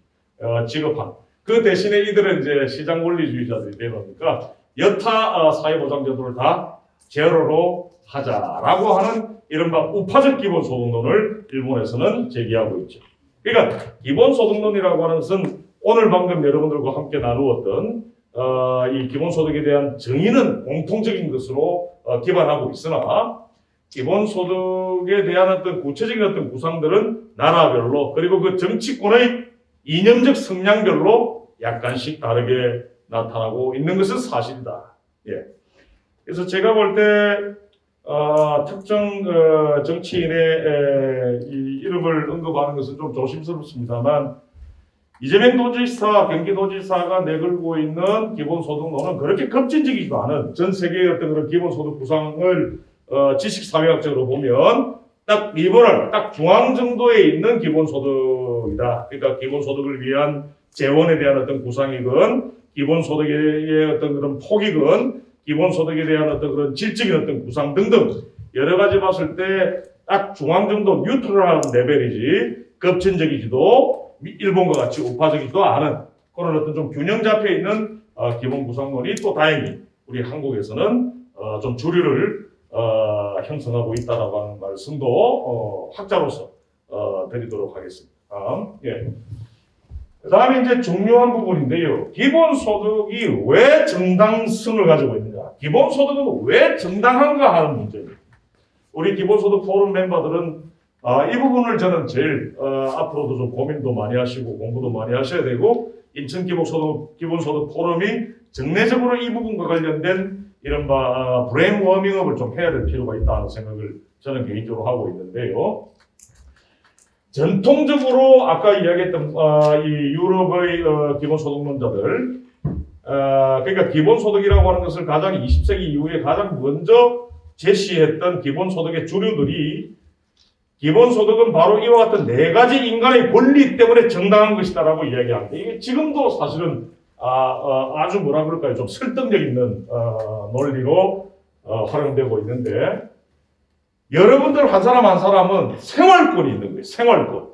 지급한. 그 대신에 이들은 이제 시장 원리주의자들이 되니까 여타 사회보장제도를 다 제로로 하자라고 하는 이른바 우파적 기본소득론을 일본에서는 제기하고 있죠. 그러니까 기본소득론이라고 하는 것은 오늘 방금 여러분들과 함께 나누었던 이 기본소득에 대한 정의는 공통적인 것으로 기반하고 있으나 기본소득에 대한 어떤 구체적인 어떤 구상들은 나라별로 그리고 그 정치권의 이념적 성향별로 약간씩 다르게 나타나고 있는 것은 사실이다. 예. 그래서 제가 볼 때 특정 정치인의 이 이름을 언급하는 것은 좀 조심스럽습니다만 이재명 도지사, 경기도지사가 내걸고 있는 기본소득론은 그렇게 급진적이지도 않은 전 세계의 어떤 그런 기본소득 구상을 지식사회학적으로 보면 딱 리버럴, 딱 중앙 정도에 있는 기본소득이다. 그러니까 기본소득을 위한 재원에 대한 어떤 구상이건 기본소득의 어떤 그런 폭이건 기본소득에 대한 어떤 그런 질적인 어떤 구상 등등 여러 가지 봤을 때 딱 중앙 정도 뉴트럴한 레벨이지 급진적이지도 일본과 같이 우파적이지도 않은 그런 어떤 좀 균형 잡혀 있는 기본 구상론이 또 다행히 우리 한국에서는 좀 주류를 형성하고 있다라고 하는 말씀도 학자로서 드리도록 하겠습니다. 예. 그 다음에 이제 중요한 부분인데요. 기본소득이 왜 정당성을 가지고 있느냐. 기본소득은 왜 정당한가 하는 문제입니다. 우리 기본소득 포럼 멤버들은 이 부분을 저는 제일 앞으로도 좀 고민도 많이 하시고 공부도 많이 하셔야 되고 인천 기본소득 포럼이 정례적으로 이 부분과 관련된 이른바 브레인 워밍업을 좀 해야 될 필요가 있다는 생각을 저는 개인적으로 하고 있는데요. 전통적으로 아까 이야기했던 이 유럽의 기본소득론자들 그러니까 기본소득이라고 하는 것을 가장 20세기 이후에 가장 먼저 제시했던 기본소득의 주류들이 기본소득은 바로 이와 같은 네 가지 인간의 권리 때문에 정당한 것이다라고 이야기합니다. 이게 지금도 사실은 아주 뭐라 그럴까요? 좀 설득력 있는 논리로 활용되고 있는데 여러분들 한 사람 한 사람은 생활권이 있는 거예요. 생활권.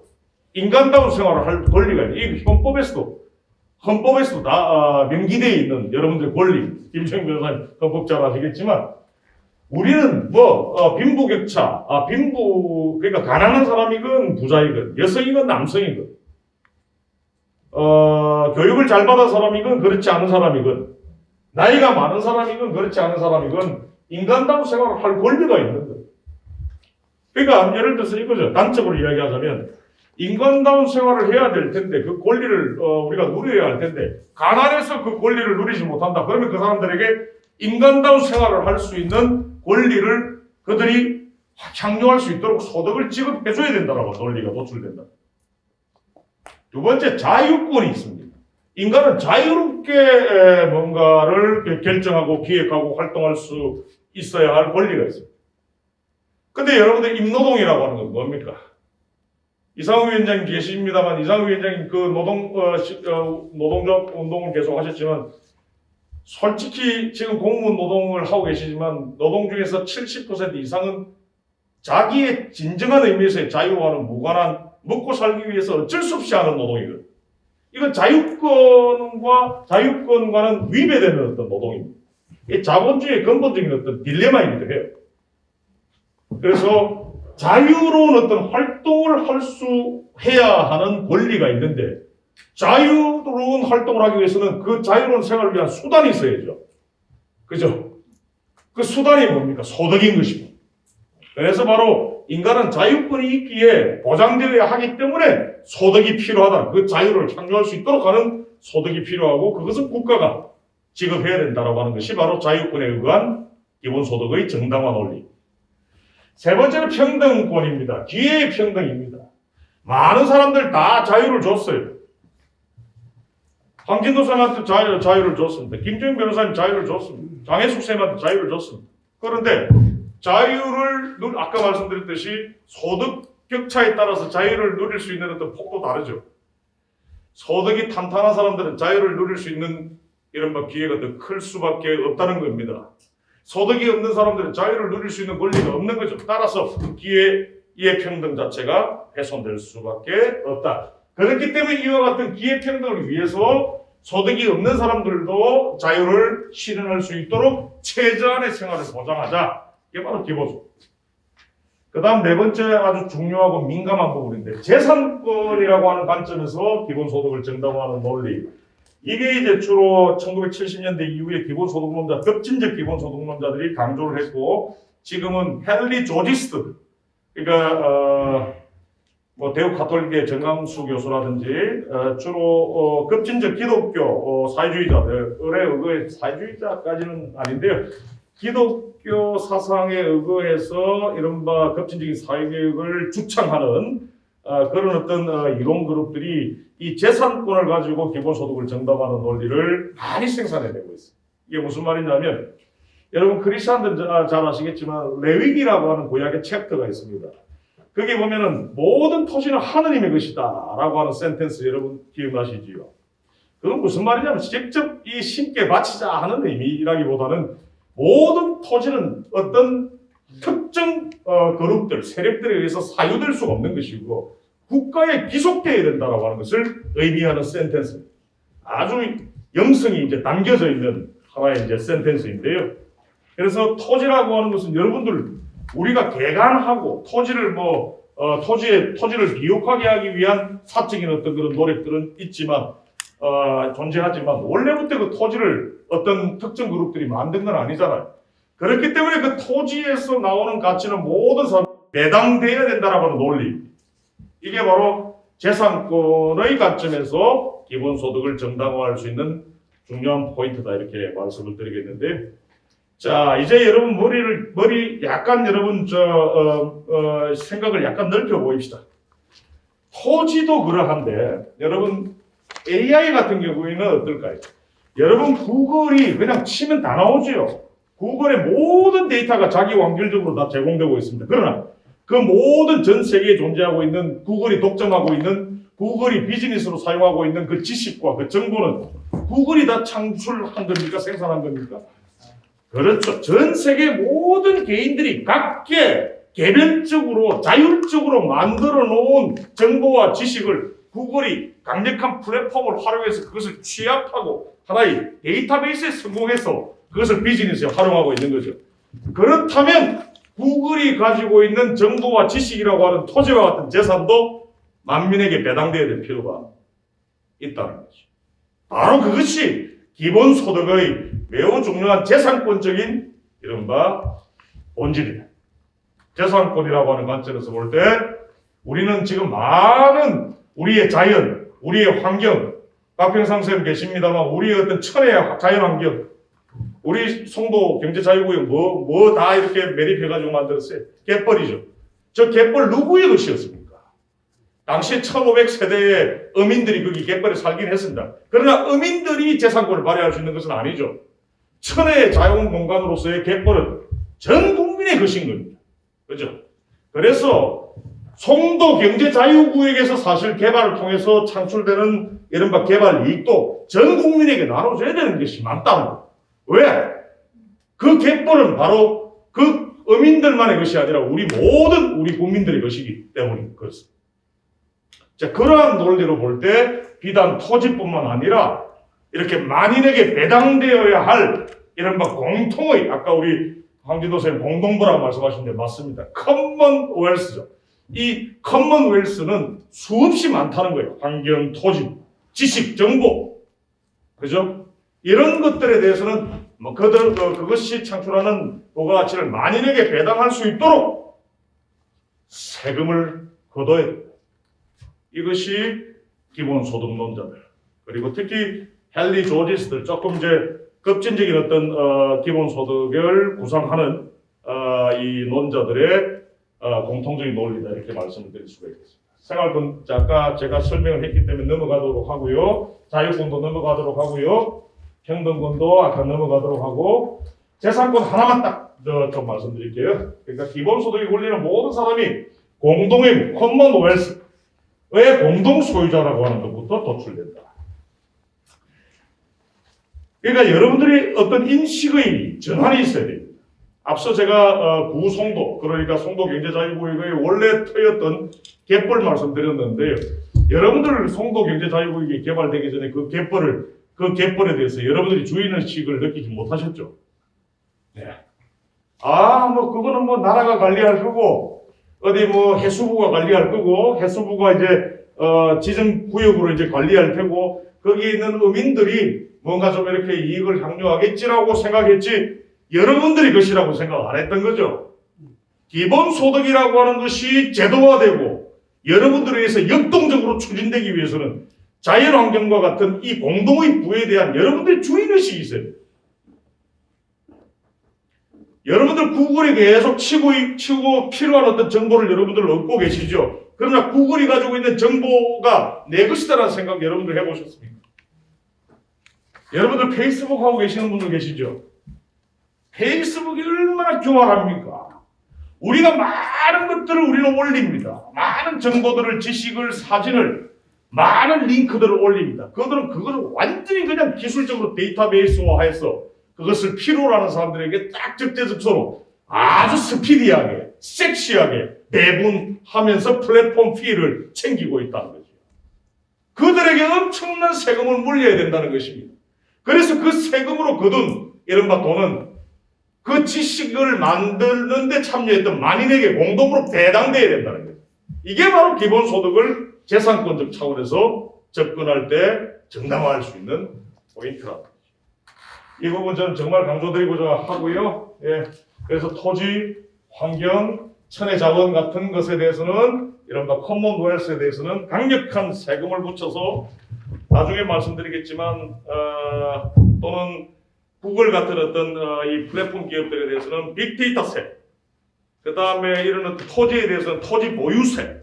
인간다운 생활을 할 권리가 있는 이 헌법에서도 다 명기되어 있는 여러분들의 권리. 김정인 변호사님 헌법 잘 아시겠지만 우리는 빈부격차, 그러니까 가난한 사람이건 부자이건, 여성이건 남성이건, 교육을 잘 받은 사람이건 그렇지 않은 사람이건, 나이가 많은 사람이건 그렇지 않은 사람이건, 인간다운 생활을 할 권리가 있는 거예요. 그러니까 예를 들어서 이거죠. 단적으로 이야기하자면, 인간다운 생활을 해야 될 텐데, 그 권리를 우리가 누려야 할 텐데, 가난해서 그 권리를 누리지 못한다. 그러면 그 사람들에게 인간다운 생활을 할 수 있는 권리를 그들이享受할 수 있도록 소득을 지급해줘야 된다라고 논리가 노출된다. 두 번째, 자유권이 있습니다. 인간은 자유롭게 뭔가를 결정하고 기획하고 활동할 수 있어야 할 권리가 있습니다. 근데 여러분들 임노동이라고 하는 건 뭡니까? 이상우 위원장님 계십니다만 이상우 위원장님 그 노동적 운동을 계속 하셨지만 솔직히 지금 공무원 노동을 하고 계시지만 노동 중에서 70% 이상은 자기의 진정한 의미에서의 자유와는 무관한 먹고 살기 위해서 어쩔 수 없이 하는 노동이거든요. 이건 자유권과는 위배되는 어떤 노동입니다. 이 자본주의의 근본적인 어떤 딜레마이기도 해요. 그래서 자유로운 어떤 활동을 할 수 해야 하는 권리가 있는데 자유로운 활동을 하기 위해서는 그 자유로운 생활을 위한 수단이 있어야죠. 그죠? 그 수단이 뭡니까? 소득인 것입니다. 그래서 바로 인간은 자유권이 있기에 보장되어야 하기 때문에 소득이 필요하다. 그 자유를 창조할 수 있도록 하는 소득이 필요하고 그것은 국가가 지급해야 된다고 하는 것이 바로 자유권에 의한 기본소득의 정당화 논리. 세 번째는 평등권입니다. 기회의 평등입니다. 많은 사람들 다 자유를 줬어요. 황진도 쌤한테 자유를 줬습니다. 김정인 변호사님 자유를 줬습니다. 장혜숙 쌤한테 자유를 줬습니다. 그런데 자유를 아까 말씀드렸듯이 소득 격차에 따라서 자유를 누릴 수 있는 어떤 폭도 다르죠. 소득이 탄탄한 사람들은 자유를 누릴 수 있는 이른바 기회가 더 클 수밖에 없다는 겁니다. 소득이 없는 사람들은 자유를 누릴 수 있는 권리가 없는 거죠. 따라서 기회의 평등 자체가 훼손될 수밖에 없다. 그렇기 때문에 이와 같은 기회평등을 위해서 소득이 없는 사람들도 자유를 실현할 수 있도록 최저한의 생활을 보장하자. 이게 바로 기본소득. 그 다음 네 번째 아주 중요하고 민감한 부분인데 재산권이라고 하는 관점에서 기본소득을 정당화하는 논리. 이게 이제 주로 1970년대 이후에 기본소득론자, 급진적 기본소득론자들이 강조를 했고 지금은 헨리 조지스트, 그러니까 대우 가톨릭의 정강수 교수라든지 주로 급진적 기독교 사회주의자들에 의거해 사회주의자까지는 아닌데요. 기독교 사상에 의거해서 이른바 급진적인 사회개혁을 주창하는 그런 어떤 이론 그룹들이 이 재산권을 가지고 기본소득을 정당화하는 논리를 많이 생산해내고 있어요. 이게 무슨 말이냐면 여러분 크리스찬들 잘 아시겠지만 레위기라고 하는 구약의 챕터가 있습니다. 거기 보면은 모든 토지는 하느님의 것이다 라고 하는 센텐스 여러분 기억나시지요? 그건 무슨 말이냐면 직접 이 신께 바치자 하는 의미라기보다는 모든 토지는 어떤 특정 그룹들, 세력들에 의해서 사유될 수가 없는 것이고 국가에 기속되어야 된다라고 하는 것을 의미하는 센텐스. 아주 영성이 이제 담겨져 있는 하나의 이제 센텐스인데요. 그래서 토지라고 하는 것은 여러분들 우리가 개간하고 토지를 토지를 비옥하게 하기 위한 사적인 어떤 그런 노력들은 있지만 존재하지만 원래부터 그 토지를 어떤 특정 그룹들이 만든 건 아니잖아요. 그렇기 때문에 그 토지에서 나오는 가치는 모든 사람 배당되어야 된다라고 하는 논리. 이게 바로 재산권의 관점에서 기본소득을 정당화할 수 있는 중요한 포인트다 이렇게 말씀을 드리겠는데, 자 이제 여러분 머리 약간 여러분 생각을 약간 넓혀 보입시다. 토지도 그러한데 여러분 AI 같은 경우에는 어떨까요? 여러분 구글이 그냥 치면 다 나오죠. 구글의 모든 데이터가 자기 완결적으로 다 제공되고 있습니다. 그러나 그 모든 전 세계에 존재하고 있는 구글이 독점하고 있는 구글이 비즈니스로 사용하고 있는 그 지식과 그 정보는 구글이 다 창출한 겁니까? 생산한 겁니까? 그렇죠. 전 세계 모든 개인들이 각계 개별적으로 자율적으로 만들어 놓은 정보와 지식을 구글이 강력한 플랫폼을 활용해서 그것을 취합하고 하나의 데이터베이스에 성공해서 그것을 비즈니스에 활용하고 있는 거죠. 그렇다면 구글이 가지고 있는 정보와 지식이라고 하는 토지와 같은 재산도 만민에게 배당되어야 될 필요가 있다는 거죠. 바로 그것이 기본소득의 매우 중요한 재산권적인 이른바 본질이다. 재산권이라고 하는 관점에서 볼 때 우리는 지금 많은 우리의 자연, 우리의 환경, 박평상 선생님 계십니다만 우리의 어떤 천혜의 자연환경, 우리 송도 경제자유구역 뭐 다 이렇게 매립해가지고 만들었어요. 갯벌이죠. 저 갯벌 누구의 것이었습니까? 당시 1500세대의 어민들이 거기 갯벌에 살긴 했습니다. 그러나 어민들이 재산권을 발휘할 수 있는 것은 아니죠. 천혜의 자연 공간으로서의 갯벌은 전 국민의 것인 겁니다. 그죠? 그래서 송도 경제자유구역에서 사실 개발을 통해서 창출되는 이른바 개발 이익도 전 국민에게 나눠줘야 되는 것이 맞다는 거예요. 왜? 그 갯벌은 바로 그 어민들만의 것이 아니라 우리 모든 우리 국민들의 것이기 때문인 그렇습니다. 자, 그러한 논리로 볼 때 비단 토지뿐만 아니라 이렇게 만인에게 배당되어야 할 이른바 공통의 아까 우리 황진도 선생님 공동부라고 말씀하셨는데 맞습니다. 커먼웰스죠. 이 커먼웰스는 수없이 많다는 거예요. 환경, 토지, 지식, 정보. 그죠? 이런 것들에 대해서는 그것이 창출하는 부가가치를 만인에게 배당할 수 있도록 세금을 거둬야 됩니다. 이것이 기본소득론자들. 그리고 특히 헨리 조지스들 조금 이제 급진적인 어떤 기본소득을 구상하는 이 논자들의 공통적인 논리다 이렇게 말씀을 드릴 수가 있겠습니다. 생활권 아까 제가 설명을 했기 때문에 넘어가도록 하고요. 자유권도 넘어가도록 하고요. 평등권도 아까 넘어가도록 하고 재산권 하나만 딱 좀 말씀드릴게요. 그러니까 기본소득이 걸리는 모든 사람이 공동의 커먼웰스의 공동소유자라고 하는 것부터 도출된다. 그러니까 여러분들이 어떤 인식의 전환이 있어야 됩니다. 앞서 제가 구송도 그러니까 송도 경제자유구역의 원래 터였던 갯벌 말씀드렸는데요. 여러분들 송도 경제자유구역이 개발되기 전에 그 갯벌에 대해서 여러분들이 주인의식을 느끼지 못하셨죠? 네. 뭐 그거는 뭐 나라가 관리할 거고 어디 뭐 해수부가 관리할 거고 해수부가 이제 지정구역으로 이제 관리할 테고 거기에 있는 어민들이 뭔가 좀 이렇게 이익을 향유하겠지라고 생각했지 여러분들이 것이라고 생각 안 했던 거죠. 기본소득이라고 하는 것이 제도화되고 여러분들에 의해서 역동적으로 추진되기 위해서는 자연환경과 같은 이 공동의 부에 대한 여러분들의 주인의식이 있어요. 여러분들 구글에 계속 치고 필요한 어떤 정보를 여러분들 얻고 계시죠. 그러나 구글이 가지고 있는 정보가 내 것이다라는 생각 여러분들 해보셨습니까? 여러분들 페이스북 하고 계시는 분들 계시죠? 페이스북이 얼마나 교활합니까? 우리가 많은 것들을 우리는 올립니다. 많은 정보들을, 지식을, 사진을, 많은 링크들을 올립니다. 그것을 완전히 그냥 기술적으로 데이터베이스화해서 그것을 필요로 하는 사람들에게 딱 적재적소로 아주 스피디하게, 섹시하게 배분하면서 플랫폼 피해를 챙기고 있다는 거죠. 그들에게 엄청난 세금을 물려야 된다는 것입니다. 그래서 그 세금으로 거둔 이른바 돈은 그 지식을 만드는 데 참여했던 만인에게 공동으로 배당돼야 된다는 거예요. 이게 바로 기본소득을 재산권적 차원에서 접근할 때 정당화할 수 있는 포인트라는 거죠. 이 부분 저는 정말 강조드리고자 하고요. 예. 그래서 토지, 환경, 천의 자원 같은 것에 대해서는 이른바 커먼웰스에 대해서는 강력한 세금을 붙여서 나중에 말씀드리겠지만 또는 구글 같은 어떤 이 플랫폼 기업들에 대해서는 빅데이터세, 그 다음에 이런 어떤 토지에 대해서는 토지 보유세,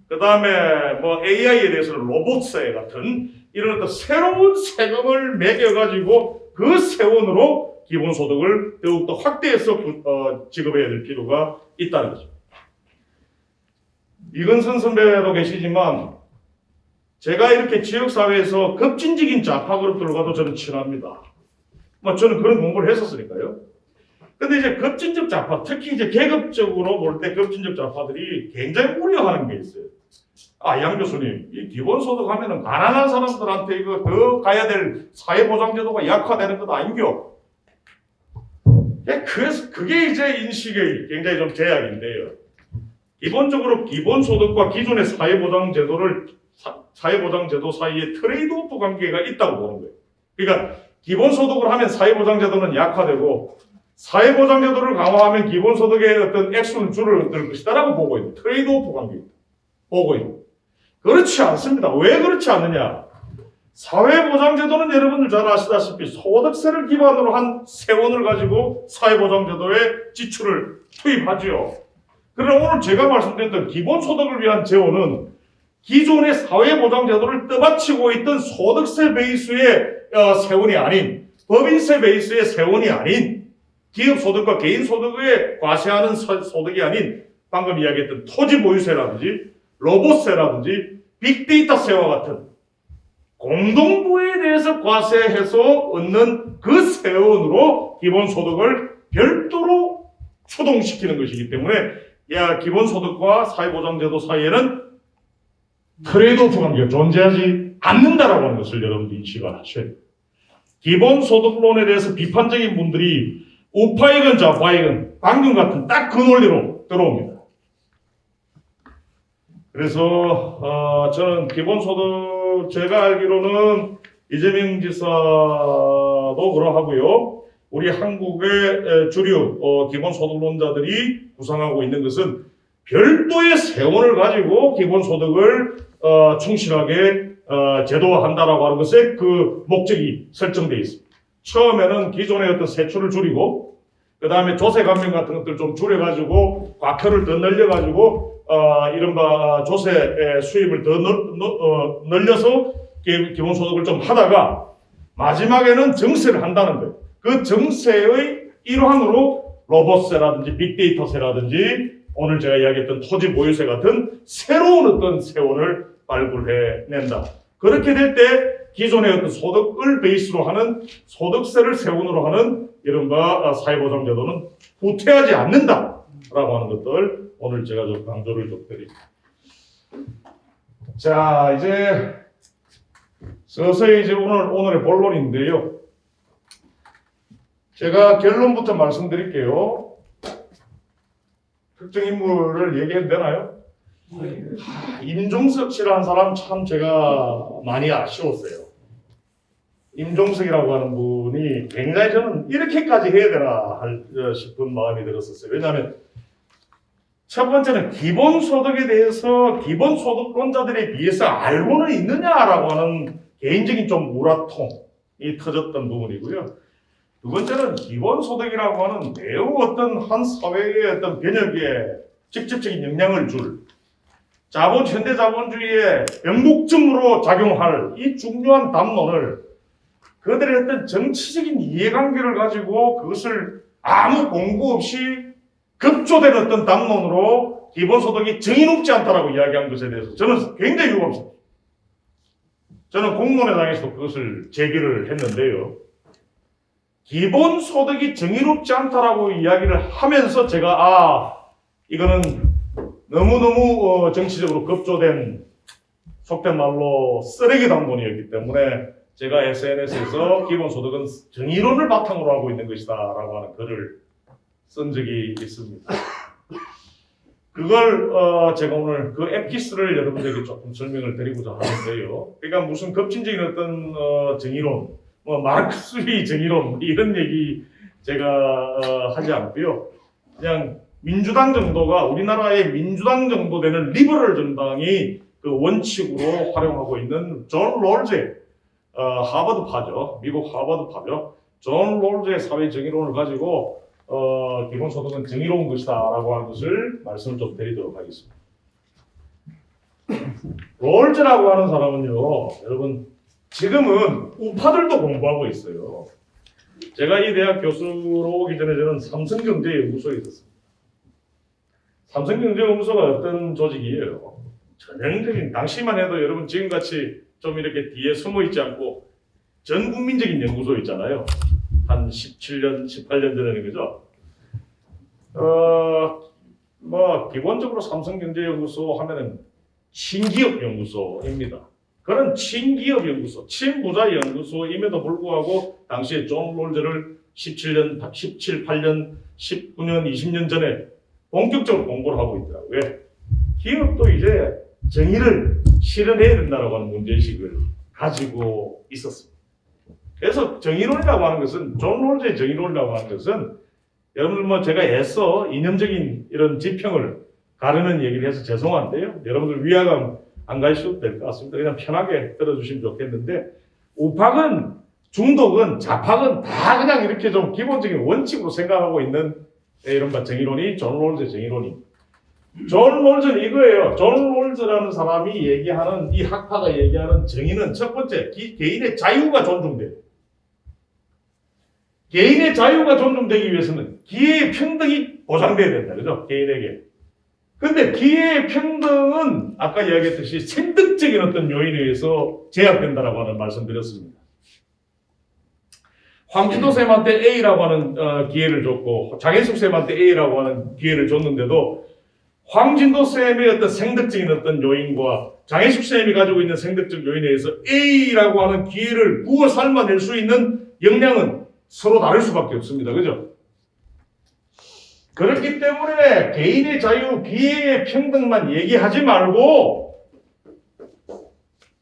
그 다음에 뭐 AI에 대해서는 로봇세 같은 이런 어떤 새로운 세금을 매겨가지고 그 세원으로 기본소득을 더욱더 확대해서 지급해야 될 필요가 있다는 거죠. 이건선 선배도 계시지만 제가 이렇게 지역사회에서 급진적인 좌파 그룹들과도 저는 친합니다. 뭐 저는 그런 공부를 했었으니까요. 근데 이제 급진적 좌파, 특히 이제 계급적으로 볼 때 급진적 좌파들이 굉장히 우려하는 게 있어요. 양 교수님, 이 기본소득 하면은 가난한 사람들한테 이거 더 가야 될 사회보장제도가 약화되는 것 아닌겨? 그래서 그게 이제 인식의 굉장히 좀 제약인데요. 기본적으로 기본소득과 기존의 사회보장제도 사이에 트레이드오프 관계가 있다고 보는 거예요. 그러니까 기본소득을 하면 사회보장제도는 약화되고 사회보장제도를 강화하면 기본소득의 어떤 액수는 줄어들 것이다라고 보고 있는 트레이드오프 관계입니다. 보고 있는. 그렇지 않습니다. 왜 그렇지 않느냐? 사회보장제도는 여러분들 잘 아시다시피 소득세를 기반으로 한 세원을 가지고 사회보장제도에 지출을 투입하죠. 그러나 오늘 제가 말씀드렸던 기본소득을 위한 재원은 기존의 사회보장제도를 떠받치고 있던 소득세 베이스의 세원이 아닌, 법인세 베이스의 세원이 아닌, 기업소득과 개인소득에 과세하는 소득이 아닌 방금 이야기했던 토지보유세라든지 로봇세라든지 빅데이터세와 같은 공동부에 대해서 과세해서 얻는 그 세원으로 기본소득을 별도로 추동시키는 것이기 때문에 기본소득과 사회보장제도 사이에는 트레이드오프 관계가 존재하지 않는다라고 하는 것을 여러분들 인식을 하셔야 돼요. 기본소득론에 대해서 비판적인 분들이 우파이건 좌파이건 방금 같은 딱 그 논리로 들어옵니다. 그래서 저는 기본소득 제가 알기로는 이재명 지사도 그러하고요. 우리 한국의 주류 기본소득론자들이 구상하고 있는 것은 별도의 세원을 가지고 기본소득을 충실하게 제도화한다라고 하는 것에 그 목적이 설정되어 있습니다. 처음에는 기존의 어떤 세출을 줄이고 그 다음에 조세 감면 같은 것들 좀 줄여가지고 과표를 더 늘려가지고 이른바 조세 수입을 더 늘려서 기본소득을 좀 하다가 마지막에는 정세를 한다는 거예요. 그 정세의 일환으로 로봇세라든지 빅데이터세라든지 오늘 제가 이야기했던 토지 보유세 같은 새로운 어떤 세원을 발굴해낸다. 그렇게 될 때 기존의 어떤 소득을 베이스로 하는 소득세를 세원으로 하는 이른바 사회보장제도는 후퇴하지 않는다라고 하는 것들 오늘 제가 좀 강조를 좀 드립니다. 자, 이제 서서히 이제 오늘의 본론인데요. 제가 결론부터 말씀드릴게요. 특정 인물을 얘기해도 되나요? 임종석 씨라는 사람 참 제가 많이 아쉬웠어요. 임종석이라고 하는 분이 굉장히 저는 이렇게까지 해야 되나 싶은 마음이 들었었어요. 왜냐하면 첫 번째는 기본소득에 대해서 기본소득론자들에 비해서 알고는 있느냐라고 하는 개인적인 좀 우라통이 터졌던 부분이고요. 두 번째는 기본소득이라고 하는 매우 어떤 한 사회의 어떤 변혁에 직접적인 영향을 줄 현대 자본주의의 변곡점으로 작용할 이 중요한 담론을 그들의 어떤 정치적인 이해관계를 가지고 그것을 아무 공부 없이 급조된 어떤 담론으로 기본소득이 정의 높지 않다라고 이야기한 것에 대해서 저는 굉장히 유감스럽습니다. 저는 공론회장에서도 그것을 제기를 했는데요. 기본소득이 정의롭지 않다라고 이야기를 하면서 제가 이거는 너무너무 정치적으로 급조된 속된 말로 쓰레기 담론이었기 때문에 제가 SNS에서 기본소득은 정의론을 바탕으로 하고 있는 것이다 라고 하는 글을 쓴 적이 있습니다. 그걸 제가 오늘 그 앱기스를 여러분들에게 조금 설명을 드리고자 하는데요. 그러니까 무슨 급진적인 어떤 정의론, 마르크스주의 정의론 이런 얘기 제가 하지 않고요. 그냥 민주당 정도가 우리나라의 민주당 정도 되는 리버럴 정당이 그 원칙으로 활용하고 있는 존 롤즈의 하버드파죠. 미국 하버드파죠. 존 롤즈의 사회 정의론을 가지고 기본소득은 정의로운 것이다라고 하는 것을 말씀을 좀 드리도록 하겠습니다. 롤즈라고 하는 사람은요, 여러분 지금은 우파들도 공부하고 있어요. 제가 이 대학 교수로 오기 전에 저는 삼성경제연구소에 있었습니다. 삼성경제연구소가 어떤 조직이에요? 전형적인, 당시만 해도 여러분 지금같이 좀 이렇게 뒤에 숨어 있지 않고 전 국민적인 연구소 있잖아요. 한 17년, 18년 전에는 그죠? 기본적으로 삼성경제연구소 하면은 친기업 연구소입니다. 그런 친기업 연구소, 친부자 연구소임에도 불구하고 당시에 존 롤즈를 17, 8년, 19년, 20년 전에 본격적으로 공부를 하고 있더라고요. 왜? 기업도 이제 정의를 실현해야 된다고 하는 문제의식을 가지고 있었습니다. 그래서 정의론이라고 하는 것은, 존 롤즈의 정의론이라고 하는 것은, 여러분들 제가 애써 이념적인 이런 지평을 가르는 얘기를 해서 죄송한데요. 여러분들 위화감 안 가셔도 될 것 같습니다. 그냥 편하게 들어주시면 좋겠는데, 우파건, 중독은, 좌파건 다 그냥 이렇게 좀 기본적인 원칙으로 생각하고 있는 이른바 정의론이 존 롤즈의 정의론입니다. 존 롤즈는 이거예요. 존 롤즈라는 사람이 얘기하는, 이 학파가 얘기하는 정의는 첫 번째, 개인의 자유가 존중돼요. 개인의 자유가 존중되기 위해서는 기회의 평등이 보장돼야 된다. 그죠? 개인에게. 근데 기회의 평등은 아까 이야기했듯이 생득적인 어떤 요인에 의해서 제약된다라고 하는 말씀드렸습니다. 황진도 쌤한테 A라고 하는 기회를 줬고 장혜숙 쌤한테 A라고 하는 기회를 줬는데도 황진도 쌤의 어떤 생득적인 어떤 요인과 장혜숙 쌤이 가지고 있는 생득적 요인에 의해서 A라고 하는 기회를 구워 삶아낼 수 있는 역량은 서로 다를 수밖에 없습니다. 그죠? 그렇기 때문에 개인의 자유, 기회의 평등만 얘기하지 말고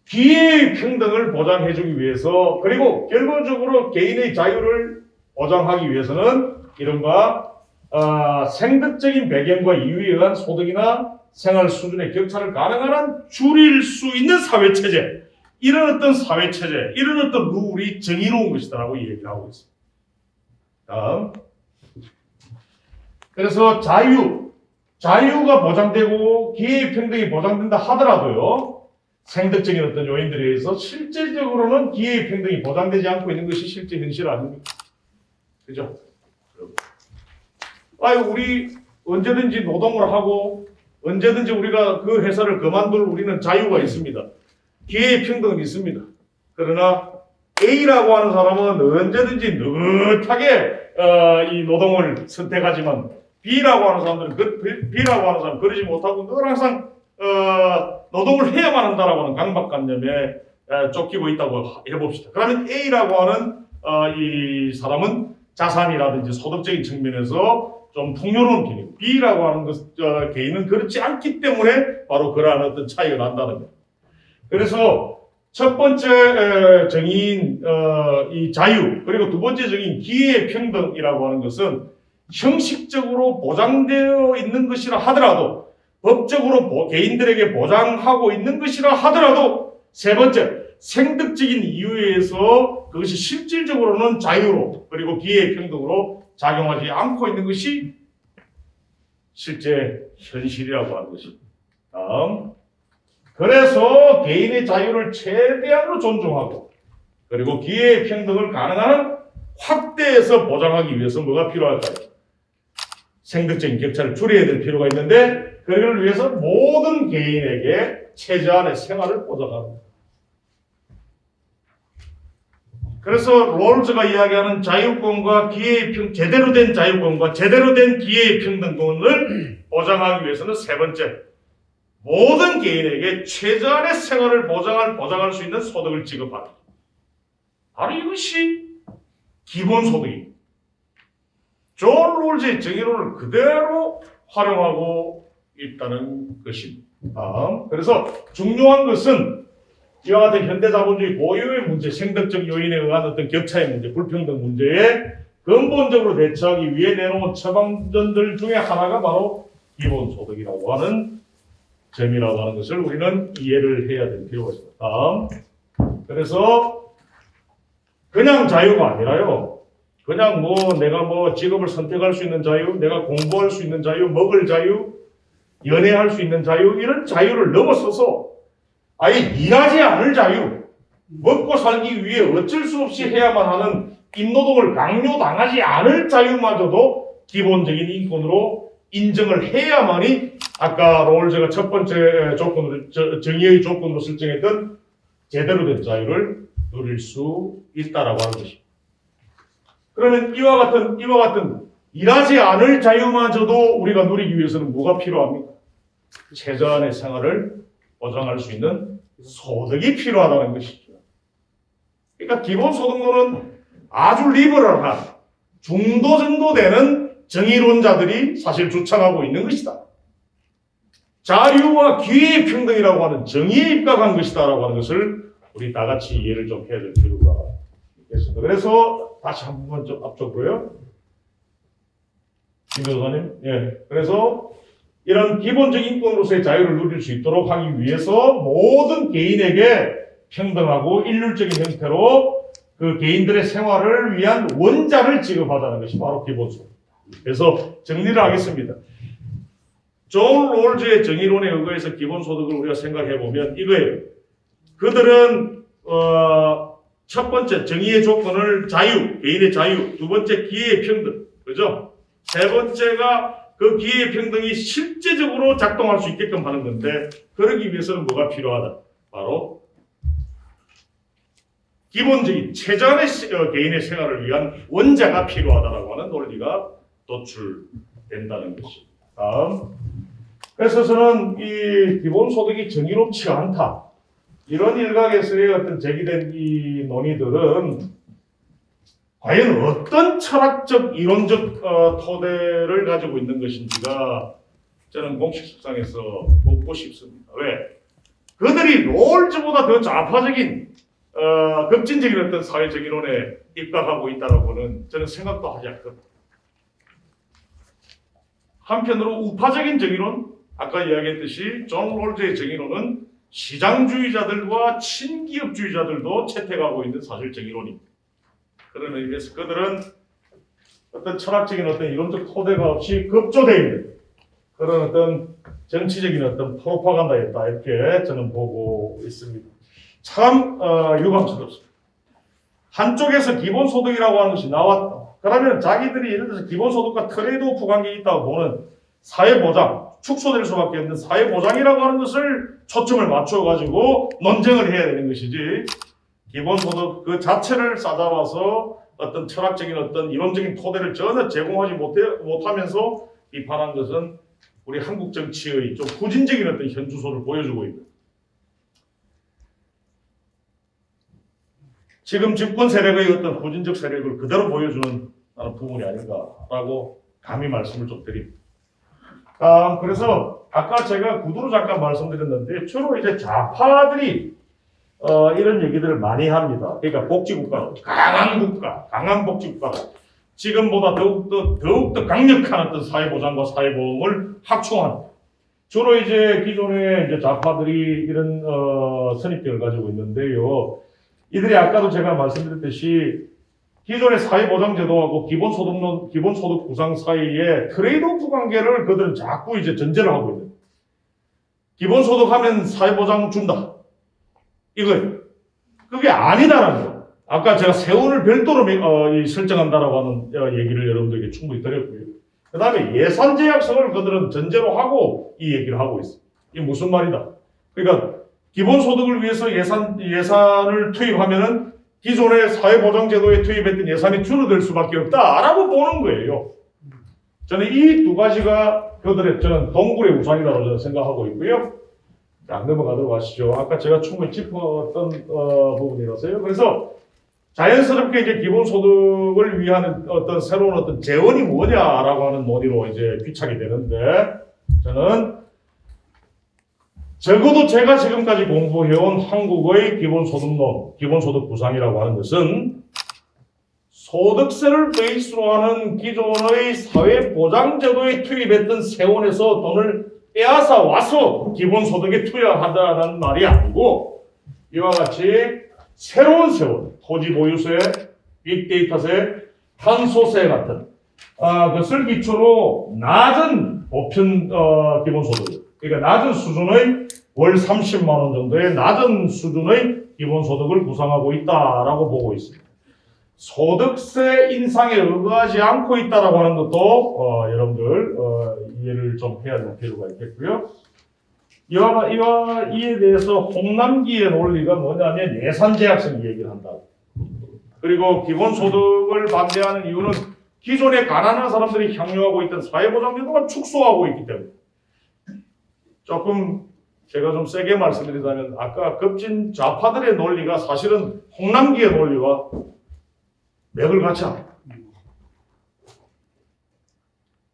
기회의 평등을 보장해주기 위해서, 그리고 결과적으로 개인의 자유를 보장하기 위해서는 이른바 생득적인 배경과 이유에 의한 소득이나 생활 수준의 격차를 가능한 한 줄일 수 있는 사회체제, 이런 어떤 사회체제, 이런 어떤 룰이 정의로운 것이다라고 얘기를 하고 있습니다. 다음. 그래서 자유가 보장되고 기회의 평등이 보장된다 하더라도요, 생득적인 어떤 요인들에 의해서 실제적으로는 기회의 평등이 보장되지 않고 있는 것이 실제 현실 아닙니까? 그죠? 우리 언제든지 노동을 하고 언제든지 우리가 그 회사를 그만둘 우리는 자유가 있습니다. 기회의 평등은 있습니다. 그러나 A라고 하는 사람은 언제든지 느긋하게 이 노동을 선택하지만 B라고 하는 사람들은 B라고 하는 사람은 그러지 못하고 늘 항상 노동을 해야만 한다라고 하는 강박관념에 쫓기고 있다고 해봅시다. 그러면 A라고 하는 이 사람은 자산이라든지 소득적인 측면에서 좀 풍요로운 편이고 B라고 하는 개인은 그렇지 않기 때문에 바로 그러한 어떤 차이가 난다는 거예요. 그래서 첫 번째 정의인 이 자유, 그리고 두 번째 정의인 기회의 평등이라고 하는 것은 형식적으로 보장되어 있는 것이라 하더라도, 법적으로 개인들에게 보장하고 있는 것이라 하더라도, 세 번째 생득적인 이유에 의해서 그것이 실질적으로는 자유로 그리고 기회의 평등으로 작용하지 않고 있는 것이 실제 현실이라고 하는 것입니다. 다음. 그래서 개인의 자유를 최대한으로 존중하고 그리고 기회의 평등을 가능한 확대해서 보장하기 위해서 뭐가 필요할까요? 생득적인 격차를 줄여야 될 필요가 있는데, 그걸 위해서 모든 개인에게 최저한의 생활을 보장합니다. 그래서 롤즈가 이야기하는 자유권과 제대로 된 자유권과 제대로 된 기회의 평등권을 보장하기 위해서는 세 번째, 모든 개인에게 최저한의 생활을 보장할 수 있는 소득을 지급하는, 바로 이것이 기본소득입니다. 존 롤즈의 정의론을 그대로 활용하고 있다는 것입니다. 그래서 중요한 것은 이와 같은 현대자본주의 고유의 문제, 생득적 요인에 의한 어떤 격차의 문제, 불평등 문제에 근본적으로 대처하기 위해 내놓은 처방전들 중에 하나가 바로 기본소득이라고 하는 점이라고 하는 것을 우리는 이해를 해야 될 필요가 있습니다. 다음. 그래서 그냥 자유가 아니라요. 그냥 내가 직업을 선택할 수 있는 자유, 내가 공부할 수 있는 자유, 먹을 자유, 연애할 수 있는 자유, 이런 자유를 넘어서서 아예 일하지 않을 자유, 먹고 살기 위해 어쩔 수 없이 해야만 하는 임노동을 강요당하지 않을 자유마저도 기본적인 인권으로 인정을 해야만이 아까 롤즈가 첫 번째 조건으로, 정의의 조건으로 설정했던 제대로 된 자유를 누릴 수 있다라고 하는 것입니다. 그러면 이와 같은 일하지 않을 자유마저도 우리가 누리기 위해서는 뭐가 필요합니까? 최저한의 생활을 보장할 수 있는 소득이 필요하다는 것이죠. 그러니까 기본소득론은 아주 리버럴한 중도 정도 되는 정의론자들이 사실 주창하고 있는 것이다. 자유와 기회의 평등이라고 하는 정의에 입각한 것이다라고 하는 것을 우리 다 같이 이해를 좀 해야 될 필요가 있겠습니다. 그래서 다시 한 번만 좀 앞쪽으로요. 김 변호사님. 예. 그래서 이런 기본적인 인권으로서의 자유를 누릴 수 있도록 하기 위해서 모든 개인에게 평등하고 일률적인 형태로 그 개인들의 생활을 위한 원자를 지급하자는 것이 바로 기본소득입니다. 그래서 정리를 하겠습니다. 존 롤즈의 정의론에 의거해서 기본소득을 우리가 생각해 보면 이거예요. 그들은 첫 번째 정의의 조건을 자유, 개인의 자유, 두 번째 기회의 평등, 그죠? 세 번째가 그 기회의 평등이 실제적으로 작동할 수 있게끔 하는 건데 그러기 위해서는 뭐가 필요하다? 바로 기본적인 최저한의 개인의 생활을 위한 원자가 필요하다라고 하는 논리가 도출된다는 것입니다. 다음. 그래서 저는 이 기본소득이 정의롭지 않다. 이런 일각에서의 어떤 제기된 이 논의들은 과연 어떤 철학적, 이론적 토대를 가지고 있는 것인지가 저는 공식석상에서 묻고 싶습니다. 왜? 그들이 롤즈보다 더 좌파적인 급진적인 어떤 사회적 이론에 입각하고 있다라고는 저는 생각도 하지 않거든요. 한편으로 우파적인 정의론, 아까 이야기했듯이 존 롤즈의 정의론은 시장주의자들과 친기업주의자들도 채택하고 있는 사실 정의론입니다. 그런 의미에서 그들은 어떤 철학적인 어떤 이론적 토대가 없이 급조되어 있는 그런 어떤 정치적인 어떤 프로파간다였다 이렇게 저는 보고 있습니다. 참 유감스럽습니다. 한쪽에서 기본소득이라고 하는 것이 나왔다. 그러면 자기들이 예를 들어서 기본소득과 트레이드오프 관계가 있다고 보는 사회보장, 축소될 수밖에 없는 사회보장이라고 하는 것을 초점을 맞춰가지고 논쟁을 해야 되는 것이지 기본소득 그 자체를 싸잡아서 어떤 철학적인 어떤 이론적인 토대를 전혀 제공하지 못하면서 비판한 것은 우리 한국 정치의 좀 후진적인 어떤 현주소를 보여주고 있는 지금 집권 세력의 어떤 후진적 세력을 그대로 보여주는 부분이 아닌가라고 감히 말씀을 좀 드립니다. 그래서 아까 제가 구두로 잠깐 말씀드렸는데 주로 이제 좌파들이 이런 얘기들을 많이 합니다. 그러니까 복지국가, 강한 국가, 강한 복지국가, 지금보다 더욱더 강력한 어떤 사회보장과 사회보험을 확충하는. 주로 이제 기존의 이제 좌파들이 이런 선입견을 가지고 있는데요. 이들이 아까도 제가 말씀드렸듯이 기존의 사회보장제도하고 기본소득 구상 사이에 트레이드오프 관계를 그들은 자꾸 이제 전제를 하고 있는. 기본소득 하면 사회보장 준다. 이거예요. 그게 아니다라는 거. 아까 제가 세원을 별도로 설정한다라고 하는 얘기를 여러분들에게 충분히 드렸고요. 그 다음에 예산 제약성을 그들은 전제로 하고 이 얘기를 하고 있어요. 이게 무슨 말이다? 그러니까 기본소득을 위해서 예산을 투입하면은 기존의 사회보장제도에 투입했던 예산이 줄어들 수밖에 없다라고 보는 거예요. 저는 이 두 가지가 그들의 저는 동굴의 우상이라고 저는 생각하고 있고요. 자, 넘어가도록 하시죠. 아까 제가 충분히 짚었던 부분이라서요. 그래서 자연스럽게 이제 기본소득을 위한 어떤 새로운 어떤 재원이 뭐냐라고 하는 논의로 이제 귀착이 되는데 저는 적어도 제가 지금까지 공부해온 한국의 기본소득론, 기본소득 구상이라고 하는 것은 소득세를 베이스로 하는 기존의 사회보장제도에 투입했던 세원에서 돈을 빼앗아 와서 기본소득에 투여하다는 말이 아니고 이와 같이 새로운 세원, 토지보유세, 빅데이터세, 탄소세 같은 것을 기초로 낮은 보편 기본소득, 그러니까 낮은 수준의 월 30만 원 정도의 낮은 수준의 기본소득을 구상하고 있다라고 보고 있습니다. 소득세 인상에 의거하지 않고 있다라고 하는 것도 여러분들 이해를 좀 해야 될 필요가 있겠고요. 이에 대해서 홍남기의 논리가 뭐냐면 예산제약성 얘기를 한다. 그리고 기본소득을 반대하는 이유는 기존에 가난한 사람들이 향유하고 있던 사회보장제도가 축소하고 있기 때문에. 조금 제가 좀 세게 말씀드리자면 아까 급진 좌파들의 논리가 사실은 홍남기의 논리와 맥을 같이 합니다.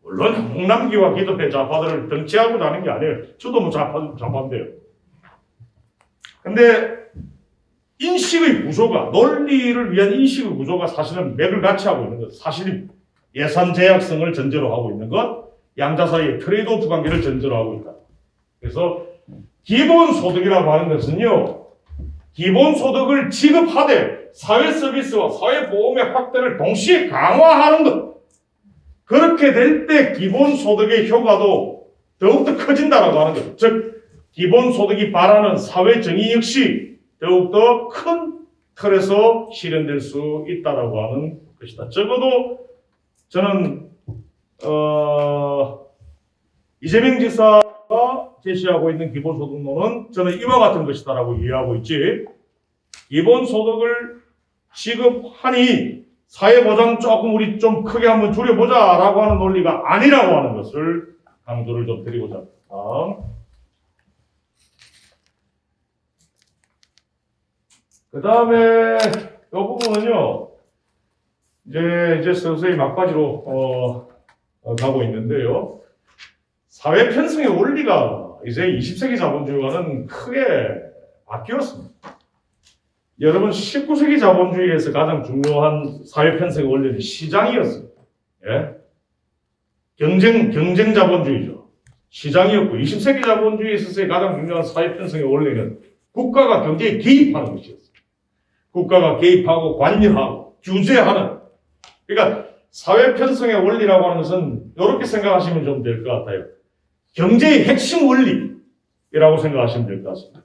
물론 홍남기와 기독교 좌파들을 등치하고자 하는 게 아니에요. 저도 뭐 좌파인데요. 근데 인식의 구조가, 논리를 위한 인식의 구조가 사실은 맥을 같이 하고 있는 것. 사실은 예산 제약성을 전제로 하고 있는 것, 양자 사이의 트레이드오프 관계를 전제로 하고 있다. 그래서 기본소득이라고 하는 것은요, 기본소득을 지급하되 사회 서비스와 사회 보험의 확대를 동시에 강화하는 것. 그렇게 될 때 기본소득의 효과도 더욱더 커진다라고 하는 것. 즉, 기본소득이 바라는 사회 정의 역시 더욱더 큰 틀에서 실현될 수 있다라고 하는 것이다. 적어도 저는 이재명 지사가 제시하고 있는 기본소득론은 저는 이와 같은 것이다라고 이해하고 있지. 기본소득을 지급하니 사회보장 조금 우리 좀 크게 한번 줄여보자라고 하는 논리가 아니라고 하는 것을 강조를 좀 드리고자 합니다. 그 다음에 이 부분은요, 이제 서서히 막바지로 가고 있는데요. 사회 편성의 원리가 이제 20세기 자본주의와는 크게 바뀌었습니다. 여러분 19세기 자본주의에서 가장 중요한 사회 편성의 원리는 시장이었습니다. 예? 경쟁 자본주의죠. 시장이었고 20세기 자본주의에 있어서의 가장 중요한 사회 편성의 원리는 국가가 경제에 개입하는 것이었습니다. 국가가 개입하고 관여하고 규제하는. 그러니까 사회 편성의 원리라고 하는 것은 이렇게 생각하시면 좀 될 것 같아요. 경제의 핵심 원리라고 생각하시면 될 것 같습니다.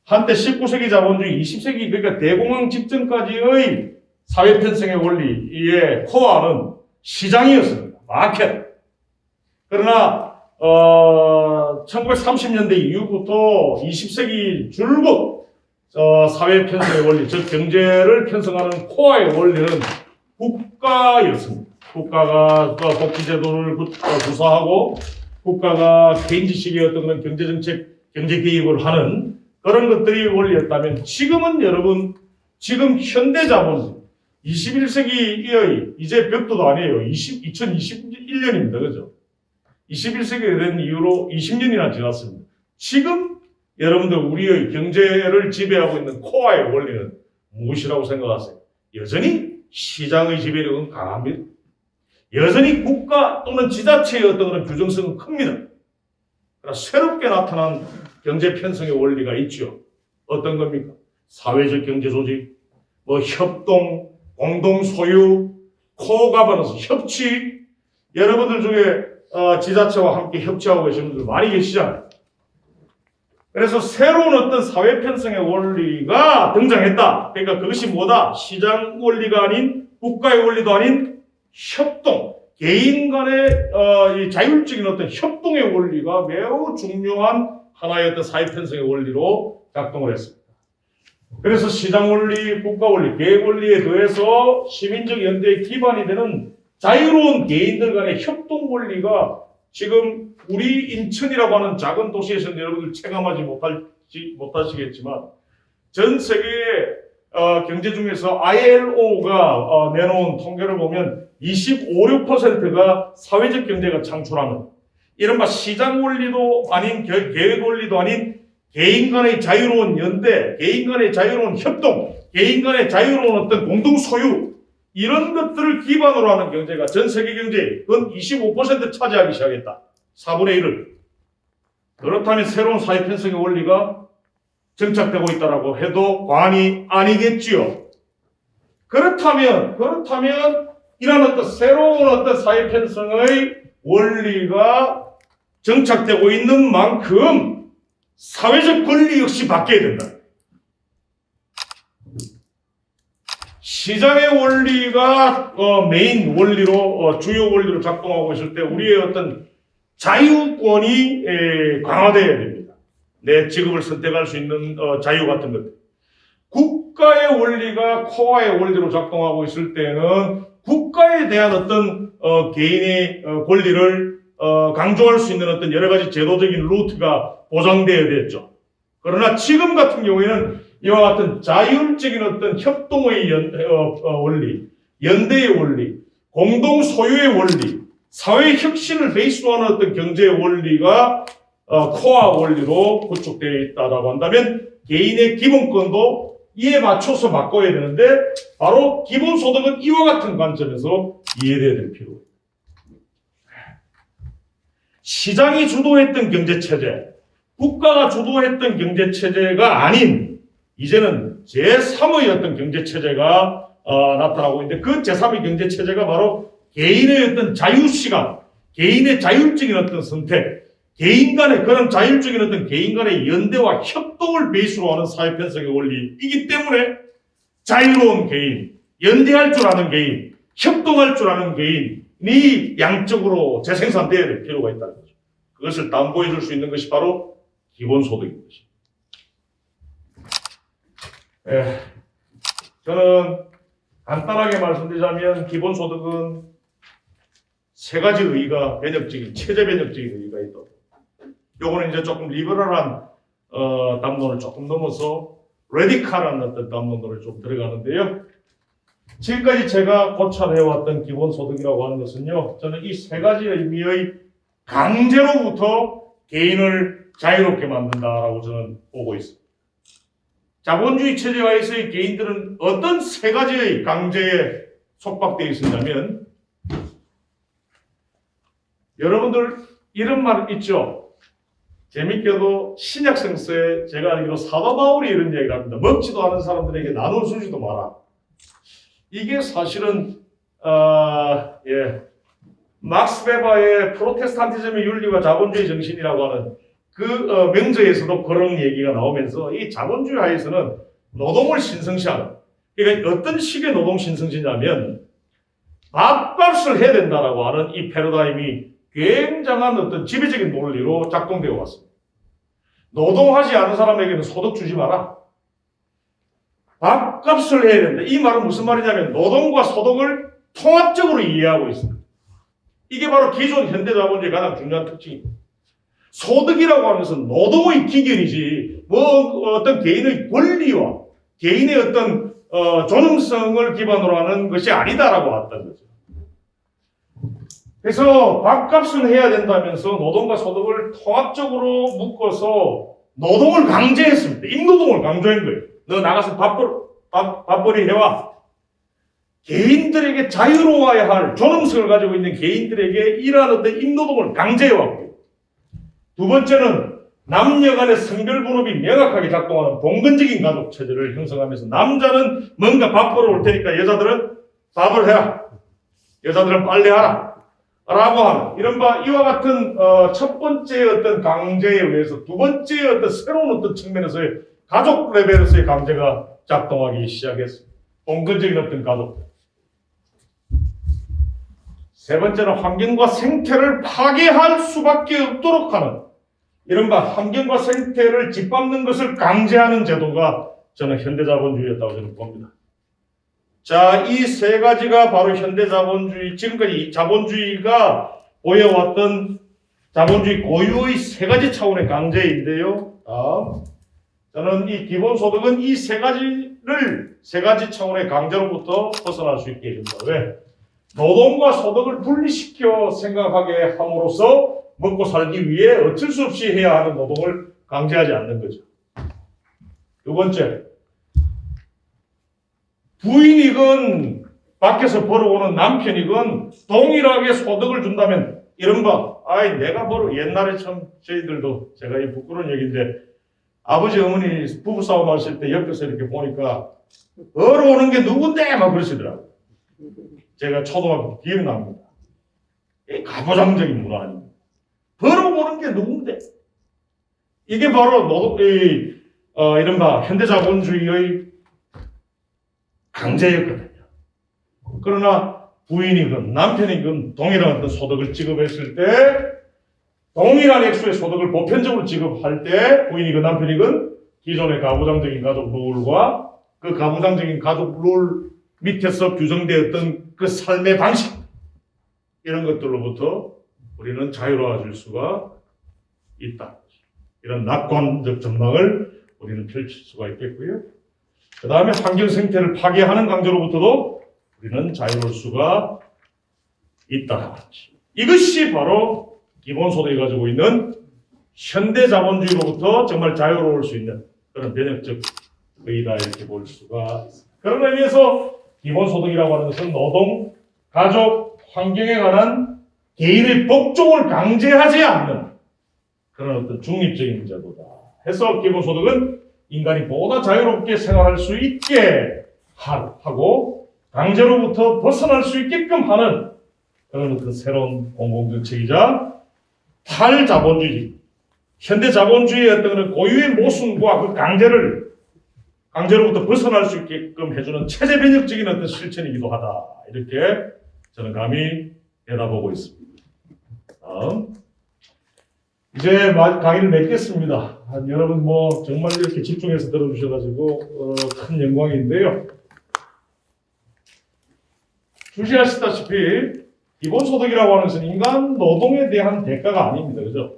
한때 19세기 자본주의, 20세기 그러니까 대공황 직전까지의 사회 편성의 원리의 코어는 시장이었습니다. 마켓. 그러나 1930년대 이후부터 20세기 줄곧 사회 편성의 원리, 즉 경제를 편성하는 코어의 원리는 국가였습니다. 국가가 복지제도를 구사하고 국가가 개인지식의 어떤 그런 경제정책, 경제 개입을 하는 그런 것들이 원리였다면 지금은 여러분, 지금 현대자본주의, 21세기의 이제 벽도도 아니에요. 2021년입니다. 그죠? 21세기가 된 이후로 20년이나 지났습니다. 지금 여러분들 우리의 경제를 지배하고 있는 코어의 원리는 무엇이라고 생각하세요? 여전히 시장의 지배력은 강합니다. 여전히 국가 또는 지자체의 어떤 그런 규정성은 큽니다. 그러나 새롭게 나타난 경제 편성의 원리가 있죠. 어떤 겁니까? 사회적 경제 조직, 협동, 공동 소유, 코가버넌스, 협치. 여러분들 중에 지자체와 함께 협치하고 계신 분들 많이 계시잖아요. 그래서 새로운 어떤 사회 편성의 원리가 등장했다. 그러니까 그것이 뭐다? 시장 원리가 아닌, 국가의 원리도 아닌 협동, 개인 간의 이 자율적인 어떤 협동의 원리가 매우 중요한 하나의 어떤 사회 편성의 원리로 작동을 했습니다. 그래서 시장 원리, 국가 원리, 계획 원리에 더해서 시민적 연대의 기반이 되는 자유로운 개인들 간의 협동 원리가 지금 우리 인천이라고 하는 작은 도시에서는 여러분들 체감하지 못하시겠지만 전 세계의 경제 중에서 ILO가 내놓은 통계를 보면 25~6%가 사회적 경제가 창출하는 이른바 시장 원리도 아닌 계획 원리도 아닌 개인 간의 자유로운 연대, 개인 간의 자유로운 협동, 개인 간의 자유로운 어떤 공동 소유 이런 것들을 기반으로 하는 경제가 전 세계 경제의 건 25% 차지하기 시작했다. 4분의 1을. 그렇다면 새로운 사회 편성의 원리가 정착되고 있다라고 해도 과언이 아니겠지요. 그렇다면 이런 어떤 새로운 어떤 사회 편성의 원리가 정착되고 있는 만큼 사회적 권리 역시 바뀌어야 된다. 시장의 원리가 메인 원리로 주요 원리로 작동하고 있을 때 우리의 어떤 자유권이 강화되어야 됩니다. 내 직업을 선택할 수 있는 자유 같은 것들. 국가의 원리가 코어의 원리로 작동하고 있을 때는 국가에 대한 어떤 개인의 권리를 강조할 수 있는 어떤 여러 가지 제도적인 루트가 보장되어야 되죠. 그러나 지금 같은 경우에는 이와 같은 자율적인 어떤 협동의 원리, 연대의 원리, 공동 소유의 원리, 사회 혁신을 베이스로 하는 어떤 경제의 원리가 코어 원리로 구축되어 있다고 한다면 개인의 기본권도 이에 맞춰서 바꿔야 되는데 바로 기본소득은 이와 같은 관점에서 이해되어야 될 필요가 있습니다. 시장이 주도했던 경제체제, 국가가 주도했던 경제체제가 아닌 이제는 제3의 어떤 경제체제가 나타나고 있는데 그 제3의 경제체제가 바로 개인의 어떤 자유시간, 개인의 자율적인 어떤 선택, 개인 간의 그런 자율적인 어떤 개인 간의 연대와 협동을 베이스로 하는 사회 편성의 원리이기 때문에 자유로운 개인, 연대할 줄 아는 개인, 협동할 줄 아는 개인이 양적으로 재생산되어야 될 필요가 있다는 거죠. 그것을 담보해 줄 수 있는 것이 바로 기본소득인 것입니다. 저는 간단하게 말씀드리자면 기본소득은 세 가지 의의가 변혁적인, 체제 변혁적인 의의가 있다. 요거는 이제 조금 리버럴한 담론을 조금 넘어서 레디칼한 어떤 담론으로 좀 들어가는데요. 지금까지 제가 고찰해왔던 기본소득이라고 하는 것은요, 저는 이 세 가지 의미의 강제로부터 개인을 자유롭게 만든다라고 저는 보고 있습니다. 자본주의 체제하에서의 개인들은 어떤 세 가지의 강제에 속박되어 있었냐면, 여러분들 이런 말 있죠? 재밌게도 신약 성서에 제가 알기로 사도 바울이 이런 얘기를 합니다. 먹지도 않은 사람들에게 나눠주지도 마라. 이게 사실은 막스 베버의 프로테스탄티즘의 윤리와 자본주의 정신이라고 하는 그 명제에서도 그런 얘기가 나오면서 이 자본주의 하에서는 노동을 신성시하는, 그러니까 어떤 식의 노동 신성시냐면 밥값을 해야 된다라고 하는 이 패러다임이 굉장한 어떤 지배적인 논리로 작동되어 왔습니다. 노동하지 않은 사람에게는 소득 주지 마라. 밥값을 해야 된다. 이 말은 무슨 말이냐면 노동과 소득을 통합적으로 이해하고 있습니다. 이게 바로 기존 현대자본주의의 가장 중요한 특징입니다. 소득이라고 하는 것은 노동의 기결이지 어떤 개인의 권리와 개인의 어떤 존엄성을 기반으로 하는 것이 아니다라고 왔던 거죠. 그래서 밥값은 해야 된다면서 노동과 소득을 통합적으로 묶어서 노동을 강제했습니다. 임노동을 강조한 거예요. 너 나가서 밥벌이 해와. 개인들에게 자유로워야 할 존엄성을 가지고 있는 개인들에게 이러한 어떤 임노동을 강제해왔고요. 두 번째는 남녀 간의 성별 분업이 명확하게 작동하는 봉건적인 가족 체제를 형성하면서 남자는 뭔가 밥 벌어 올 테니까 여자들은 밥을 해라. 여자들은 빨래하라. 라고 하는 이른바 이와 같은 첫 번째 어떤 강제에 의해서 두 번째 어떤 새로운 어떤 측면에서의 가족 레벨에서의 강제가 작동하기 시작했습니다. 봉건적인 어떤 가족. 세 번째는 환경과 생태를 파괴할 수밖에 없도록 하는 이른바 환경과 생태를 짓밟는 것을 강제하는 제도가 저는 현대자본주의였다고 저는 봅니다. 자, 이 세 가지가 바로 현대자본주의, 지금까지 자본주의가 보여왔던 자본주의 고유의 세 가지 차원의 강제인데요. 저는 이 기본소득은 이 세 가지 차원의 강제로부터 벗어날 수 있게 해준다. 왜? 노동과 소득을 분리시켜 생각하게 함으로써 먹고 살기 위해 어쩔 수 없이 해야 하는 노동을 강제하지 않는 거죠. 두 번째, 부인이건 밖에서 벌어오는 남편이건 동일하게 소득을 준다면 이른바 아이 내가 벌어 옛날에 참 저희들도 제가 이 부끄러운 얘기인데 아버지 어머니 부부싸움 하실 때 옆에서 이렇게 보니까 벌어오는 게 누군데 막 그러시더라고요. 제가 초등학교 기억납니다. 이 가부장적인 문화 아닙니까? 벌어오는 게 누군데? 이게 바로 이른바 현대자본주의의 강제였거든요. 그러나 부인이건 남편이건 동일한 어떤 소득을 지급했을 때 동일한 액수의 소득을 보편적으로 지급할 때 부인이건 남편이건 기존의 가부장적인 가족 룰과 그 가부장적인 가족 룰 밑에서 규정되었던 그 삶의 방식 이런 것들로부터 우리는 자유로워질 수가 있다. 이런 낙관적 전망을 우리는 펼칠 수가 있겠고요. 그 다음에 환경 생태를 파괴하는 강제로부터도 우리는 자유로울 수가 있다. 이것이 바로 기본소득이 가지고 있는 현대자본주의로부터 정말 자유로울 수 있는 그런 변혁적 의의다 이렇게 볼 수가 있습니다. 그런 의미에서 기본소득이라고 하는 것은 노동, 가족, 환경에 관한 개인의 복종을 강제하지 않는 그런 어떤 중립적인 제도다. 해서 기본소득은 인간이 보다 자유롭게 생활할 수 있게 하고 강제로부터 벗어날 수 있게끔 하는 그런 어떤 새로운 공공정책이자 탈자본주의, 현대자본주의의 어떤 그런 고유의 모순과 그 강제로부터 벗어날 수 있게끔 해주는 체제 변혁적인 어떤 실천이기도 하다. 이렇게 저는 감히 내다보고 있습니다. 다음. 이제 강의를 맺겠습니다. 여러분 정말 이렇게 집중해서 들어주셔가지고 큰 영광인데요. 주시하시다시피 기본소득이라고 하는 것은 인간 노동에 대한 대가가 아닙니다. 그죠?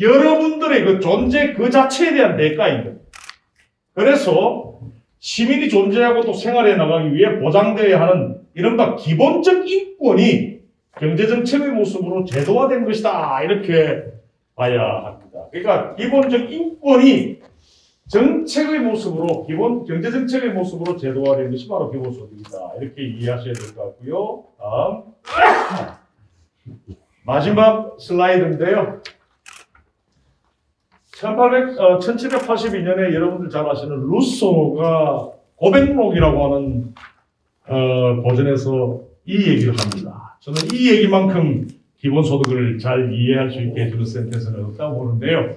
여러분들의 그 존재 그 자체에 대한 대가인 겁니다. 그래서 시민이 존재하고 또 생활해 나가기 위해 보장되어야 하는 이른바 기본적 인권이 경제정책의 모습으로 제도화된 것이다. 이렇게 봐야 합니다. 그러니까 기본적 인권이 정책의 모습으로 경제정책의 모습으로 제도화된 것이 바로 기본소득이다. 이렇게 이해하셔야 될 것 같고요. 다음 마지막 슬라이드인데요. 1782년에 여러분들 잘 아시는 루소가 고백록이라고 하는 버전에서 이 얘기를 합니다. 저는 이 얘기만큼 기본소득을 잘 이해할 수 있게 해주는 센텐스는 없다고 보는데요.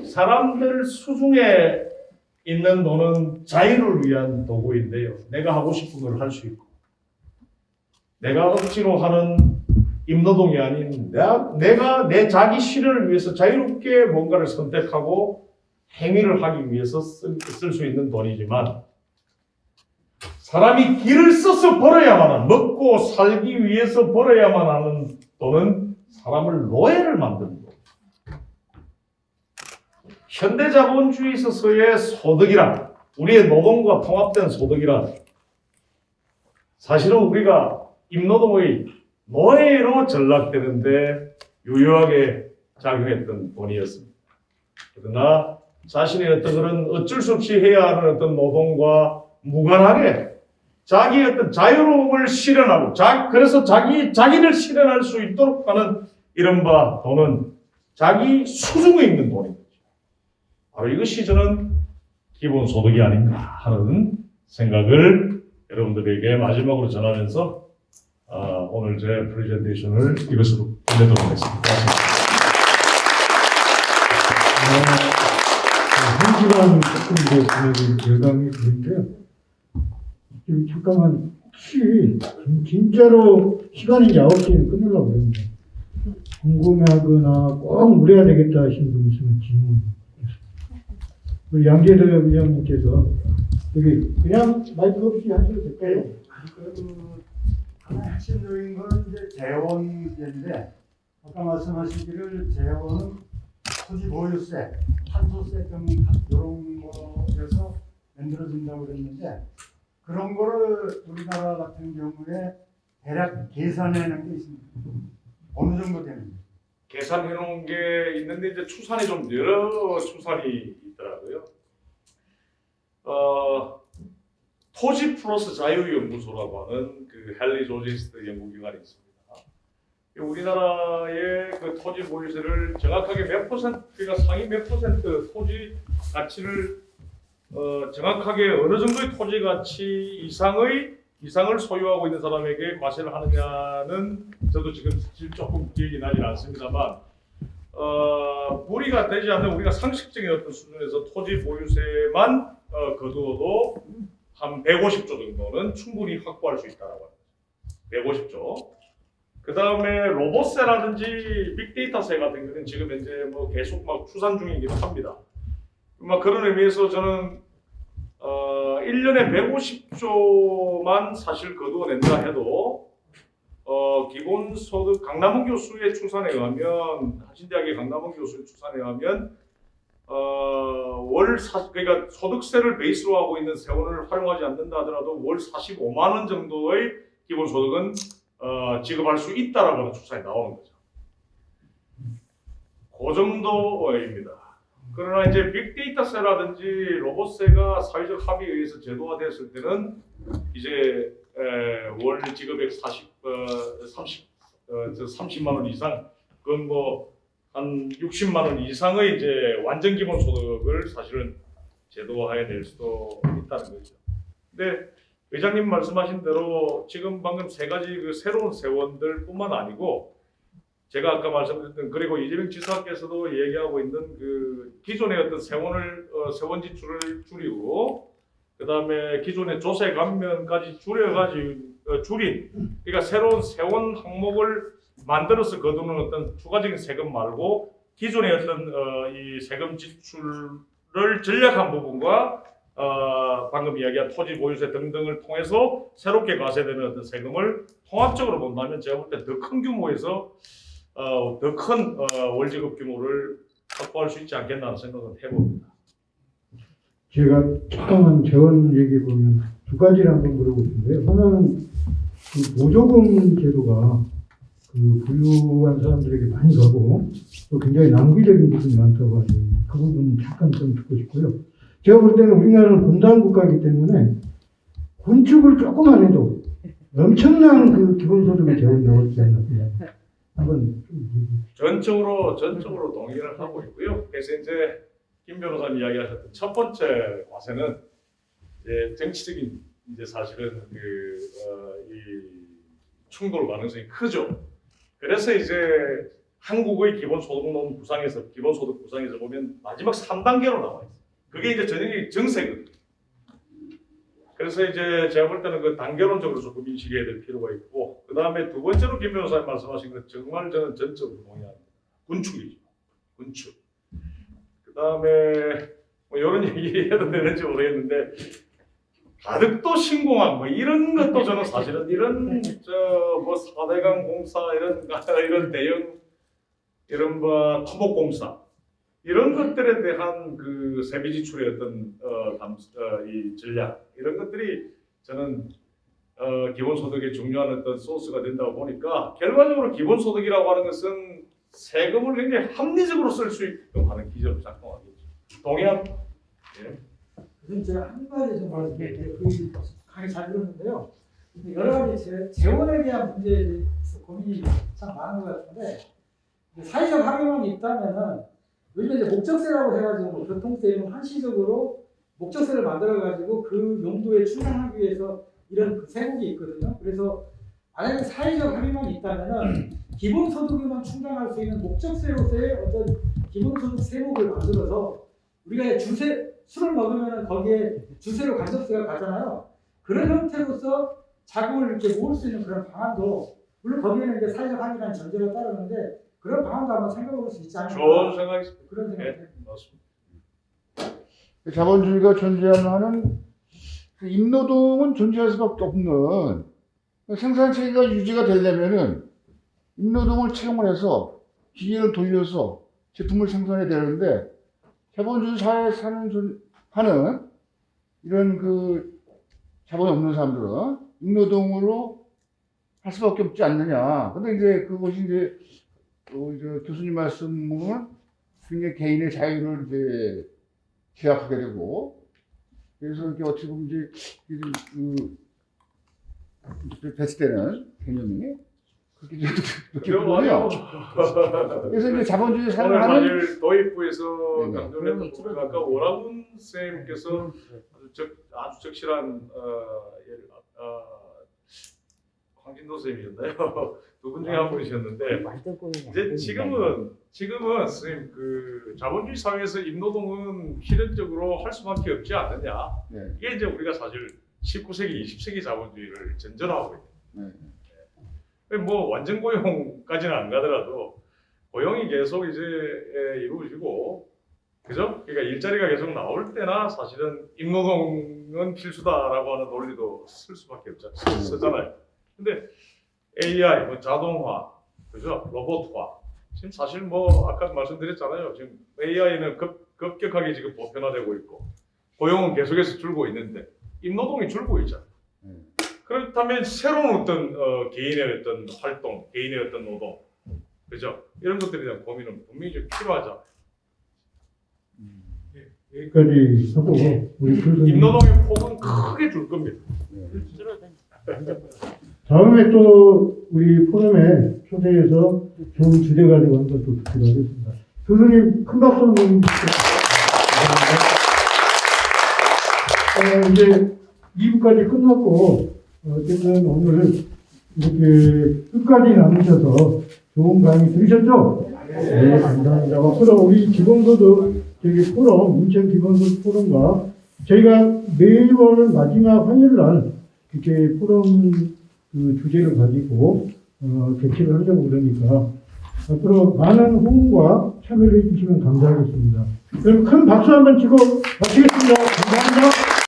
사람들 수중에 있는 돈은 자유를 위한 도구인데요. 내가 하고 싶은 걸 할 수 있고 내가 억지로 하는 임노동이 아닌 내가 내 자기 실현을 위해서 자유롭게 뭔가를 선택하고 행위를 하기 위해서 쓸 수 있는 돈이지만 사람이 길을 써서 벌어야만 하는 먹고 살기 위해서 벌어야만 하는 돈은 사람을 노예를 만드는 것. 현대자본주의에 있어서의 소득이란 우리의 노동과 통합된 소득이란 사실은 우리가 임노동의 노예로 전락되는데 유효하게 작용했던 돈이었습니다. 그러나 자신의 어떤 그런 어쩔 수 없이 해야 하는 어떤 노동과 무관하게 자기의 어떤 자유로움을 실현하고 그래서 자기를 실현할 수 있도록 하는 이른바 돈은 자기 수중에 있는 돈입니다. 바로 이것이 저는 기본소득이 아닌가 하는 생각을 여러분들에게 마지막으로 전하면서 오늘 제 프레젠테이션을 이것으로 끝내도록 하겠습니다.
한 시간 조금 더 진행이 예상이 되는데요. 지금 잠깐만 혹시 진짜로 시간이 9시에 끝내려고 그러는데 궁금해하거나 꼭 물어야 되겠다 하신 분 있으면 질문. 우리 양재덕 위원님께서 여기 그냥 마이크 없이 하셔도 될까요?
하나 핵심적인 건 이제 재원 문제인데 아까 말씀하시기를 재원은 토지 보유세, 탄소세 등 이런 거에서 만들어진다고 그랬는데 그런 거를 우리나라 같은 경우에 대략 계산해낸 게 있습니다. 어느 정도 되는지.
계산해 놓은 게 있는데 이제 추산이 좀 여러 추산이 있더라고요. 토지 플러스 자유연구소라고 하는 그 헨리 조지스트 연구기관이 있습니다. 우리나라의 그 토지 보유세를 정확하게 몇 퍼센트, 그러니까 상위 몇 퍼센트 토지 가치를 정확하게 어느 정도의 토지 가치 이상을 소유하고 있는 사람에게 과세를 하느냐는 저도 지금 조금 기억이 나진 않습니다만 무리가 되지 않는 우리가 상식적인 어떤 수준에서 토지 보유세만 거두어도 한 150조 정도는 충분히 확보할 수 있다라고 합니다. 150조. 그 다음에 로봇세라든지 빅데이터세 같은 경우는 지금 현재 뭐 계속 막 추산 중이기도 합니다. 막 그런 의미에서 저는 1년에 150조만 사실 거두어낸다 해도 기본소득 강남훈 교수의 추산에 의하면 한신대학의 강남훈 교수의 추산에 의하면 그러니까 소득세를 베이스로 하고 있는 세원을 활용하지 않는다 하더라도 월 45만 원 정도의 기본소득은 지급할 수 있다라고 하는 추산이 나오는 거죠. 그 정도입니다. 그러나 이제 빅데이터세라든지 로봇세가 사회적 합의에 의해서 제도화됐을 때는 이제 월 지급액 30만 원 이상, 그건 뭐 한 60만 원 이상의 이제 완전 기본 소득을 사실은 제도화해 낼 수도 있다는 거죠. 근데 의장님 말씀하신 대로 지금 방금 세 가지 그 새로운 세원들뿐만 아니고 제가 아까 말씀드렸던 그리고 이재명 지사께서도 얘기하고 있는 그 기존의 어떤 세원 지출을 줄이고 그다음에 기존의 조세 감면까지 줄인 그러니까 새로운 세원 항목을 만들어서 거두는 어떤 추가적인 세금 말고 기존의 어떤 이 세금 지출을 전략한 부분과 방금 이야기한 토지 보유세 등등을 통해서 새롭게 과세되는 어떤 세금을 통합적으로 본다면 제가 볼 때 더 큰 규모에서 더 큰 월지급 규모를 확보할 수 있지 않겠나 생각을 해봅니다.
제가 잠깐만 재원 얘기 보면 두 가지를 한번 물어보고 싶은데요. 하나는 그 보조금 제도가 그 부유한 사람들에게 많이 가고 또 굉장히 낭비적인 부분이 많다고 하죠. 그 부분 잠깐 좀 듣고 싶고요. 제가 볼 때는 우리나라는 분단 국가이기 때문에 건축을 조금만 해도 엄청난 그 기본소득의 재원이 나올 수 있는 한번
전적으로 동의를 하고 있고요. 그래서 이제 김 변호사님 이야기하셨던 첫 번째 과세는 이제 정치적인 이제 사실은 이 충돌 가능성이 크죠. 그래서 이제 한국의 기본소득론 구상에서 기본소득 구상에서 보면 마지막 3단계로 나와 있어요. 그게 이제 전형의 정세거든요. 그래서 이제 제가 볼 때는 그 단계론적으로 조금 인식해야 될 필요가 있고 그 다음에 두 번째로 김 변호사님 말씀하신 건 정말 저는 전적으로 동의합니다. 군축이죠. 군축. 그 다음에 뭐 이런 얘기 해도 되는지 모르겠는데 가덕도 신공항 뭐 이런 것도 저는 사실은 이런 뭐 4대강 공사 이런 대형 이런 뭐 토목공사 이런 것들에 대한 그 세비 지출의 어떤 이 전략 이런 것들이 저는 기본소득의 중요한 어떤 소스가 된다고 보니까 결과적으로 기본소득이라고 하는 것은 세금을 굉장히 합리적으로 쓸 수 있게끔 하는 기조로 작동하겠죠. 동의합니다. 예.
그래서 제가 한 가지 좀 말씀드릴게요. 강의 잘 들었는데요. 여러 가지 재원에 대한 문제에 대해서 고민이 참 많은 것 같은데 사회적 합의만 있다면은 요즘 이제 목적세라고 해가지고 뭐 교통세 이런 한시적으로 목적세를 만들어가지고 그 용도에 충당하기 위해서 이런 그 세목이 있거든요. 그래서 만약에 사회적 합의만 있다면은 기본소득에만 충당할 수 있는 목적세로서의 어떤 기본소득 세목을 만들어서 우리가 술을 먹으면 거기에 주세로 간접세가 가잖아요. 그런 형태로서 자금을 이렇게 모을 수 있는 그런 방안도 물론 거기에는 이제 사회적 합의라는 전제가 따르는데 그런 방안도 한번 생각해 볼 수 있지 않을까.
좋은 생각이십니다.
그런 생각이
네, 맞습니다.
자본주의가 존재하는 한은 임노동은 존재할 수밖에 없는 생산체계가 유지가 되려면은 임노동을 채용을 해서 기계를 돌려서 제품을 생산해야 되는데 자본주의 사회에 하는 이런 그 자본이 없는 사람들은 임노동으로 할 수밖에 없지 않느냐. 근데 이제 그것이 이제 교수님 말씀은 굉장히 개인의 자유를 이제 제약하게 되고 그래서 이게 어떻게 보면 이제 배치되는 개념이 그렇게
그래요.
보면 그래서 이제 자본주의
오늘
사용하는
사실 도입부에서
네네.
강조를 했던 아까 오라군 쌤께서 아주 적실한 황진도 쌤이었나요? 두 분 중에 한 분이셨는데 이제 지금은 선생님 그 자본주의 사회에서 임노동은 필연적으로 할 수밖에 없지 않느냐.
네.
이게 이제 우리가 사실 19세기, 20세기 자본주의를 전전하고 있는. 뭐 완전 고용까지는 안 가더라도 고용이 계속 이제 이루어지고, 그죠? 그러니까 일자리가 계속 나올 때나 사실은 임노동은 필수다라고 하는 논리도 쓸 수밖에 쓰잖아요. 근데 AI, 뭐 자동화, 그죠? 로봇화. 지금 사실 뭐 아까 말씀드렸잖아요. 지금 AI는 급격하게 지금 보편화되고 있고 고용은 계속해서 줄고 있는데 임노동이 줄고 있잖아요. 그렇다면 새로운 어떤 개인의 어떤 활동, 개인의 어떤 노동, 그죠? 이런 것들에 대한 고민은 분명히 좀 필요하죠.
여기까지 하고 우리 교수님
임노동의 폭은 크게 줄 겁니다.
다음에 또 우리 포럼에 초대해서 좋은 주제 가지고 한번 또 듣기로 하겠습니다. 교수님 큰 박수 한번 부탁드립니다. 이제 2부까지 끝났고 어쨌든 오늘 이렇게 끝까지 남으셔서 좋은 강의 들으셨죠? 네, 감사합니다. 앞으로 우리 기본소득 저기 포럼, 인천 기본소득 포럼과 저희가 매월 마지막 화요일 날 이렇게 포럼 그 주제를 가지고 개최를 하려고 그러니까 앞으로 많은 호응과 참여를 해주시면 감사하겠습니다. 그럼 큰 박수 한번 치고 마치겠습니다. 감사합니다.